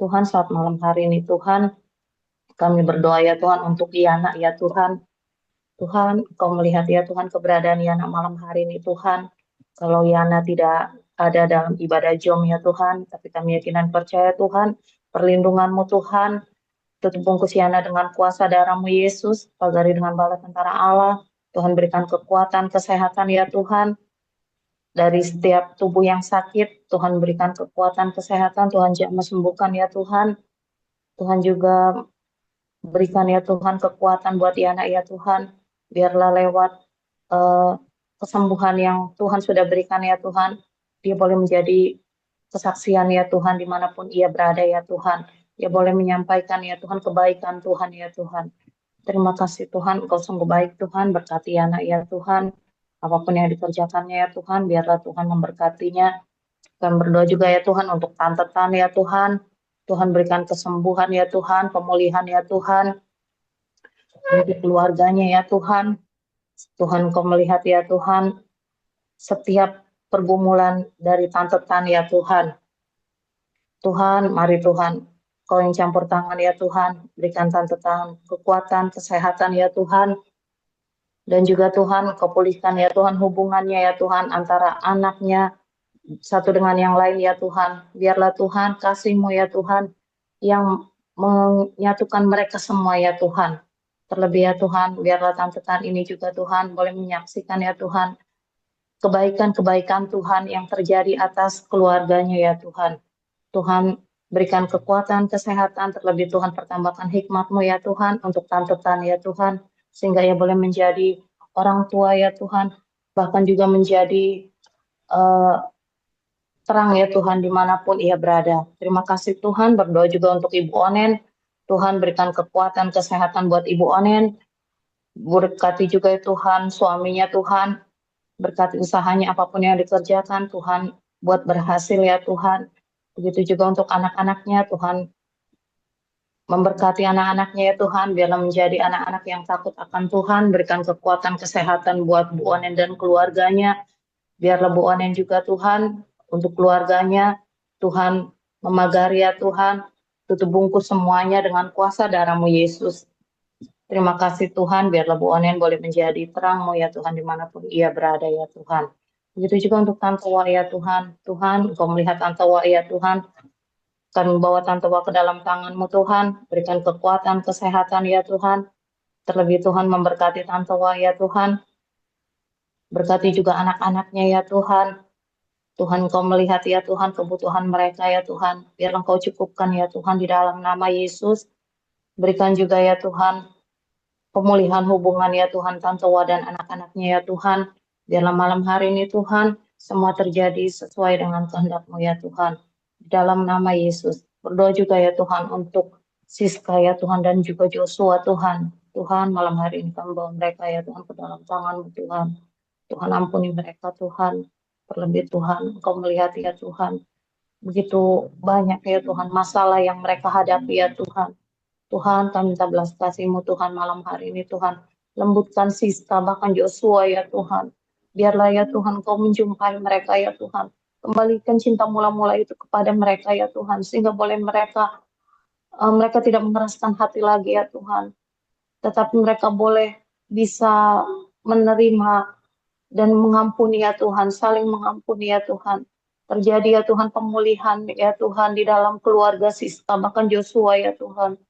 Tuhan saat malam hari ini Tuhan, kami berdoa ya Tuhan untuk Yana ya Tuhan. Tuhan, Engkau melihat ya Tuhan keberadaan Yana malam hari ini Tuhan. Kalau Yana tidak ada dalam ibadah Jom ya Tuhan, tapi kami yakin dan percaya Tuhan, perlindungan-Mu Tuhan, tutup bungkus Yana dengan kuasa darah-Mu Yesus, pagari dengan bala tentara Allah. Tuhan berikan kekuatan, kesehatan ya Tuhan. Dari setiap tubuh yang sakit, Tuhan berikan kekuatan, kesehatan. Tuhan jamah sembuhkan ya Tuhan. Tuhan juga berikan ya Tuhan kekuatan buat Yana ya Tuhan. Biarlah lewat kesembuhan yang Tuhan sudah berikan ya Tuhan, dia boleh menjadi kesaksian ya Tuhan dimanapun ia berada ya Tuhan. Dia boleh menyampaikan ya Tuhan kebaikan Tuhan ya Tuhan. Terima kasih Tuhan, Engkau sungguh baik Tuhan, berkati anak ya Tuhan. Apapun yang dikerjakannya ya Tuhan, biarlah Tuhan memberkatinya. Kami berdoa juga ya Tuhan untuk Tante Tan ya Tuhan. Tuhan berikan kesembuhan ya Tuhan, pemulihan ya Tuhan. Untuk keluarganya ya Tuhan. Tuhan Engkau melihat ya Tuhan, setiap pergumulan dari Tante Tan ya Tuhan. Tuhan, mari Tuhan, Kau yang campur tangan ya Tuhan, berikan tante tangan kekuatan, kesehatan ya Tuhan. Dan juga Tuhan, Kau pulihkan ya Tuhan hubungannya ya Tuhan antara anaknya satu dengan yang lain ya Tuhan. Biarlah Tuhan kasih-Mu ya Tuhan yang menyatukan mereka semua ya Tuhan. Terlebih ya Tuhan, biarlah tante Tan ini juga Tuhan boleh menyaksikan ya Tuhan kebaikan-kebaikan Tuhan yang terjadi atas keluarganya ya Tuhan. Tuhan berikan kekuatan, kesehatan, terlebih Tuhan pertambahkan hikmat-Mu ya Tuhan untuk tante Tan ya Tuhan. Sehingga ia boleh menjadi orang tua ya Tuhan. Bahkan juga menjadi terang ya Tuhan dimanapun ia berada. Terima kasih Tuhan, berdoa juga untuk Ibu Onen. Tuhan berikan kekuatan, kesehatan buat Ibu Onen. Berkati juga ya Tuhan suaminya Tuhan. Berkati usahanya apapun yang dikerjakan Tuhan buat berhasil ya Tuhan. Begitu juga untuk anak-anaknya Tuhan. Memberkati anak-anaknya ya Tuhan, biarlah menjadi anak-anak yang takut akan Tuhan. Berikan kekuatan, kesehatan buat Bu Onen dan keluarganya. Biarlah Bu Onen juga Tuhan, untuk keluarganya, Tuhan memagari ya Tuhan, tutup bungkus semuanya dengan kuasa darah-Mu Yesus. Terima kasih Tuhan, biarlah Bu Onen boleh menjadi terang-Mu ya Tuhan, dimanapun ia berada ya Tuhan. Begitu juga untuk Tante Wa ya Tuhan. Tuhan, Engkau melihat Tante Wa ya Tuhan. Kami membawa Tante Wa ke dalam tangan-Mu Tuhan. Berikan kekuatan, kesehatan ya Tuhan. Terlebih Tuhan memberkati Tante Wa ya Tuhan. Berkati juga anak-anaknya ya Tuhan. Tuhan Engkau melihat ya Tuhan kebutuhan mereka ya Tuhan. Biar Engkau cukupkan ya Tuhan di dalam nama Yesus. Berikan juga ya Tuhan pemulihan hubungan ya Tuhan Tante Wa dan anak-anaknya ya Tuhan. Biarlah malam hari ini Tuhan semua terjadi sesuai dengan kehendak-Mu ya Tuhan. Di dalam nama Yesus. Berdoa juga ya Tuhan untuk Siska ya Tuhan dan juga Joshua Tuhan. Tuhan malam hari ini kami bawa mereka ya Tuhan ke dalam tangan-Mu Tuhan. Tuhan ampuni mereka Tuhan. Terlebih Tuhan, Engkau melihat ya Tuhan, begitu banyak ya Tuhan masalah yang mereka hadapi ya Tuhan. Tuhan, kami minta belas kasih-Mu Tuhan malam hari ini Tuhan. Lembutkan Siska, bahkan Joshua ya Tuhan. Biarlah ya Tuhan, Engkau menjumpai mereka ya Tuhan. Kembalikan cinta mula-mula itu kepada mereka ya Tuhan. Sehingga boleh mereka tidak mengeraskan hati lagi ya Tuhan. Tetapi mereka boleh bisa menerima dan mengampuni ya Tuhan, saling mengampuni ya Tuhan. Terjadi ya Tuhan pemulihan ya Tuhan di dalam keluarga Siska, bahkan Joshua ya Tuhan.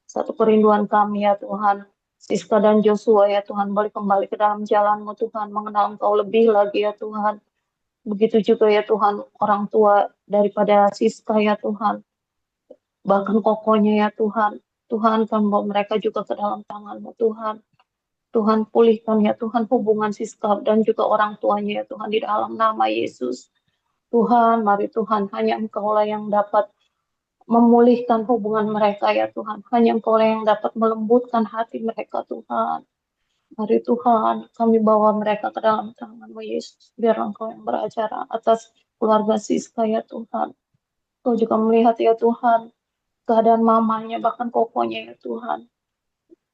Satu kerinduan kami ya Tuhan, Siska dan Joshua ya Tuhan, boleh kembali ke dalam jalan-Mu Tuhan, mengenal Engkau lebih lagi ya Tuhan. Begitu juga ya Tuhan, orang tua daripada Siska ya Tuhan, bahkan kokonya ya Tuhan. Tuhan, kami bawa mereka juga ke dalam tangan-Mu Tuhan. Tuhan pulihkan ya Tuhan hubungan Siska dan juga orang tuanya ya Tuhan di dalam nama Yesus. Tuhan, mari Tuhan, hanya Engkau-lah yang dapat memulihkan hubungan mereka ya Tuhan. Hanya Engkau-lah yang dapat melembutkan hati mereka Tuhan. Mari Tuhan, kami bawa mereka ke dalam tangan-Mu Yesus. Biar Engkau yang beracara atas keluarga Siska ya Tuhan. Engkau juga melihat ya Tuhan keadaan mamanya bahkan kokonya ya Tuhan.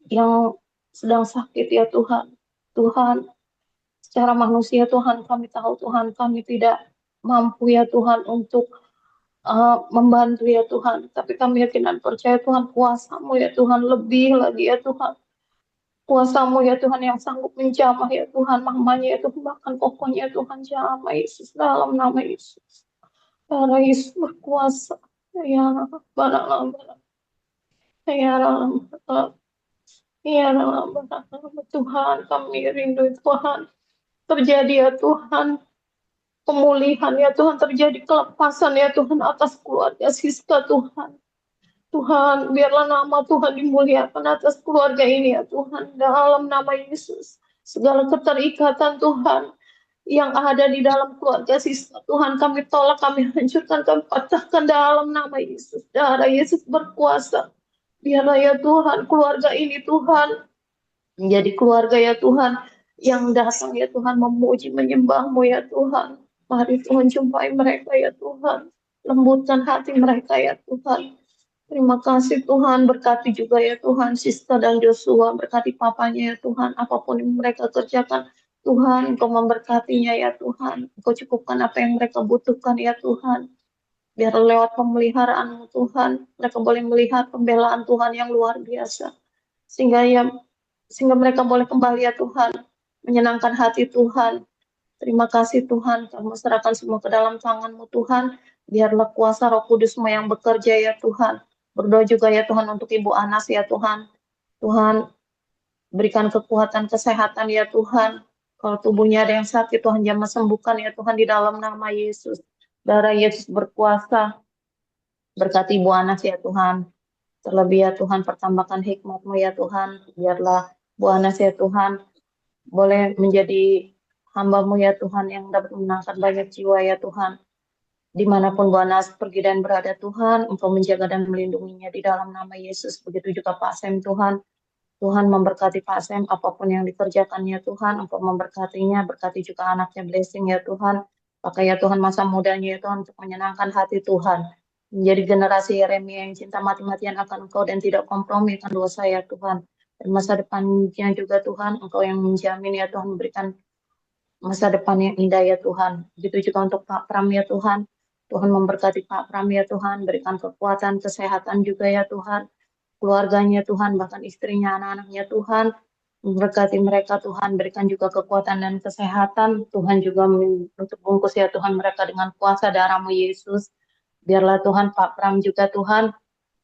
Yang sedang sakit ya Tuhan. Tuhan, secara manusia Tuhan kami tahu Tuhan kami tidak mampu ya Tuhan untuk membantu ya Tuhan. Tapi kami yakin dan percaya Tuhan kuasa-Mu ya Tuhan lebih lagi ya Tuhan. Kuasa-Mu ya Tuhan yang sanggup menjamah ya Tuhan. Mamanya ya Tuhan bahkan kokonya Tuhan jamah Yesus dalam nama Yesus. Darah Yesus berkuasa. Ya barang ya ya Tuhan kami rindu Tuhan. Terjadi ya Tuhan pemulihan ya Tuhan, terjadi kelepasan ya Tuhan atas keluarga Siska Tuhan. Tuhan, biarlah nama Tuhan dimuliakan atas keluarga ini ya Tuhan, dalam nama Yesus. Segala keterikatan Tuhan yang ada di dalam keluarga Siska Tuhan, kami tolak, kami hancurkan, kami patahkan dalam nama Yesus. Darah Yesus berkuasa. Biarlah ya Tuhan, keluarga ini Tuhan, menjadi keluarga ya Tuhan, yang datang ya Tuhan memuji menyembah-Mu ya Tuhan. Mari Tuhan jumpai mereka ya Tuhan. Lembutkan hati mereka ya Tuhan. Terima kasih Tuhan. Berkati juga ya Tuhan Siska dan Joshua. Berkati papanya ya Tuhan. Apapun yang mereka kerjakan. Tuhan Engkau memberkatinya ya Tuhan. Engkau cukupkan apa yang mereka butuhkan ya Tuhan. Biar lewat pemeliharaan-Mu Tuhan, mereka boleh melihat pembelaan Tuhan yang luar biasa. Sehingga mereka boleh kembali ya Tuhan, menyenangkan hati Tuhan. Terima kasih Tuhan, kami serahkan semua ke dalam tangan-Mu Tuhan. Biarlah kuasa Roh Kudus-Mu yang bekerja ya Tuhan. Berdoa juga ya Tuhan untuk Ibu Anas ya Tuhan. Tuhan, berikan kekuatan kesehatan ya Tuhan. Kalau tubuhnya ada yang sakit, Tuhan jamah sembuhkan ya Tuhan di dalam nama Yesus. Darah Yesus berkuasa. Berkati Ibu Anas ya Tuhan. Terlebih ya Tuhan, pertambahkan hikmat-Mu ya Tuhan. Biarlah Bu Anas ya Tuhan boleh menjadi hamba-Mu ya Tuhan yang dapat menangkan banyak jiwa ya Tuhan. Dimanapun Bu Anas pergi dan berada Tuhan, Engkau menjaga dan melindunginya di dalam nama Yesus. Begitu juga Pak Sam Tuhan. Tuhan memberkati Pak Sam apapun yang dikerjakannya Tuhan. Engkau memberkatinya, berkati juga anaknya blessing ya Tuhan. Pakai ya Tuhan masa mudanya ya Tuhan untuk menyenangkan hati Tuhan. Menjadi generasi Yeremia yang cinta mati-matian akan Engkau dan tidak kompromi akan dosa ya Tuhan. Dan masa depannya juga Tuhan, Engkau yang menjamin ya Tuhan, memberikan masa depan yang indah ya Tuhan. Begitu juga untuk Pak Pram ya Tuhan. Tuhan memberkati Pak Pram ya Tuhan, berikan kekuatan, kesehatan juga ya Tuhan. Keluarganya Tuhan, bahkan istrinya, anak-anaknya Tuhan. Memberkati mereka Tuhan, berikan juga kekuatan dan kesehatan. Tuhan juga untuk bungkus ya Tuhan mereka dengan kuasa darah-Mu Yesus. Biarlah Tuhan Pak Pram juga Tuhan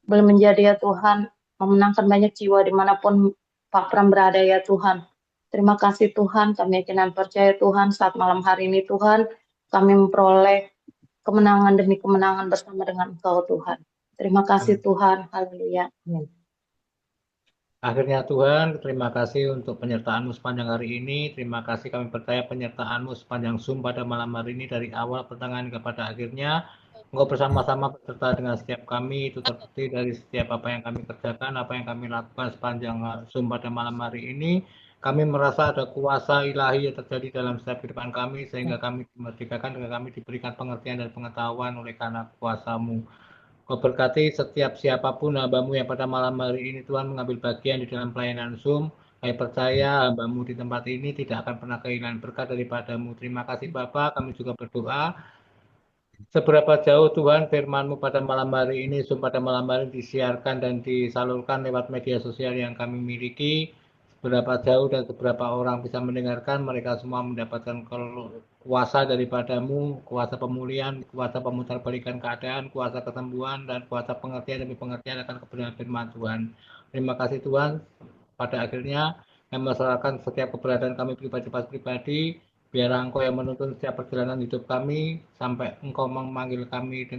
boleh menjadi ya Tuhan, memenangkan banyak jiwa dimanapun Pak Pram berada ya Tuhan. Terima kasih Tuhan, kami yakin dan percaya Tuhan saat malam hari ini Tuhan, kami memperoleh kemenangan demi kemenangan bersama dengan Engkau Tuhan. Terima kasih Tuhan, haleluya. Amin. Akhirnya Tuhan, terima kasih untuk penyertaan-Mu sepanjang hari ini. Terima kasih kami percaya penyertaan-Mu sepanjang Zoom pada malam hari ini dari awal pertengahan kepada akhirnya. Engkau bersama-sama beserta dengan setiap kami, itu terbukti dari setiap apa yang kami kerjakan, apa yang kami lakukan sepanjang Zoom pada malam hari ini. Kami merasa ada kuasa ilahi yang terjadi dalam setiap kehidupan kami, sehingga kami dimerdekakan dan kami diberikan pengertian dan pengetahuan oleh karena kuasa-Mu. Kau berkati setiap siapapun hamba-Mu yang pada malam hari ini Tuhan mengambil bagian di dalam pelayanan Zoom. Kami percaya hamba-Mu di tempat ini tidak akan pernah kehilangan berkat daripada-Mu. Terima kasih Bapa, kami juga berdoa. Seberapa jauh Tuhan firman-Mu pada malam hari ini, Zoom pada malam hari ini disiarkan dan disalurkan lewat media sosial yang kami miliki. Seberapa jauh dan seberapa orang bisa mendengarkan, mereka semua mendapatkan kuasa daripada-Mu, kuasa pemulihan, kuasa pemutarbalikan keadaan, kuasa kesembuhan, dan kuasa pengertian demi pengertian akan kebenaran firman Tuhan. Terima kasih Tuhan. Pada akhirnya, kami masalahkan setiap keberadaan kami pribadi, biarlah Engkau yang menuntun setiap perjalanan hidup kami, sampai Engkau memanggil kami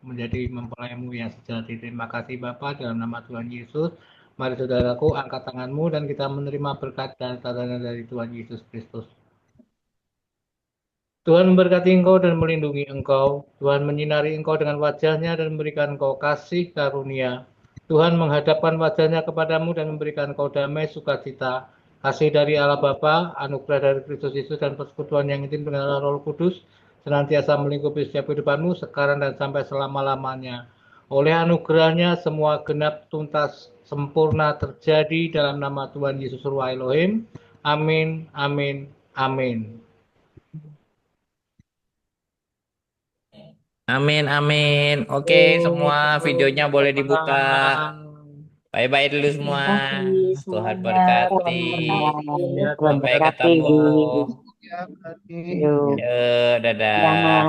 menjadi mempelai-Mu yang sejati. Terima kasih Bapa, dalam nama Tuhan Yesus. Mari saudaraku, angkat tanganmu dan kita menerima berkat dan tanda dari Tuhan Yesus Kristus. Tuhan memberkati engkau dan melindungi engkau. Tuhan menyinari engkau dengan wajahnya dan memberikan engkau kasih karunia. Tuhan menghadapkan wajahnya kepadamu dan memberikan engkau damai sukacita. Kasih dari Allah Bapa, anugerah dari Kristus Yesus dan persekutuan yang intim dengan Roh Kudus senantiasa melingkupi setiap kehidupanmu sekarang dan sampai selama-lamanya. Oleh anugerahnya semua genap tuntas sempurna terjadi dalam nama Tuhan Yesus Ruah Elohim. Amin, amin, amin. Amin, amin. Oke, semua videonya boleh dibuka. Bye-bye dulu semua. Tuhan berkati. Sampai ketemu. Dadah.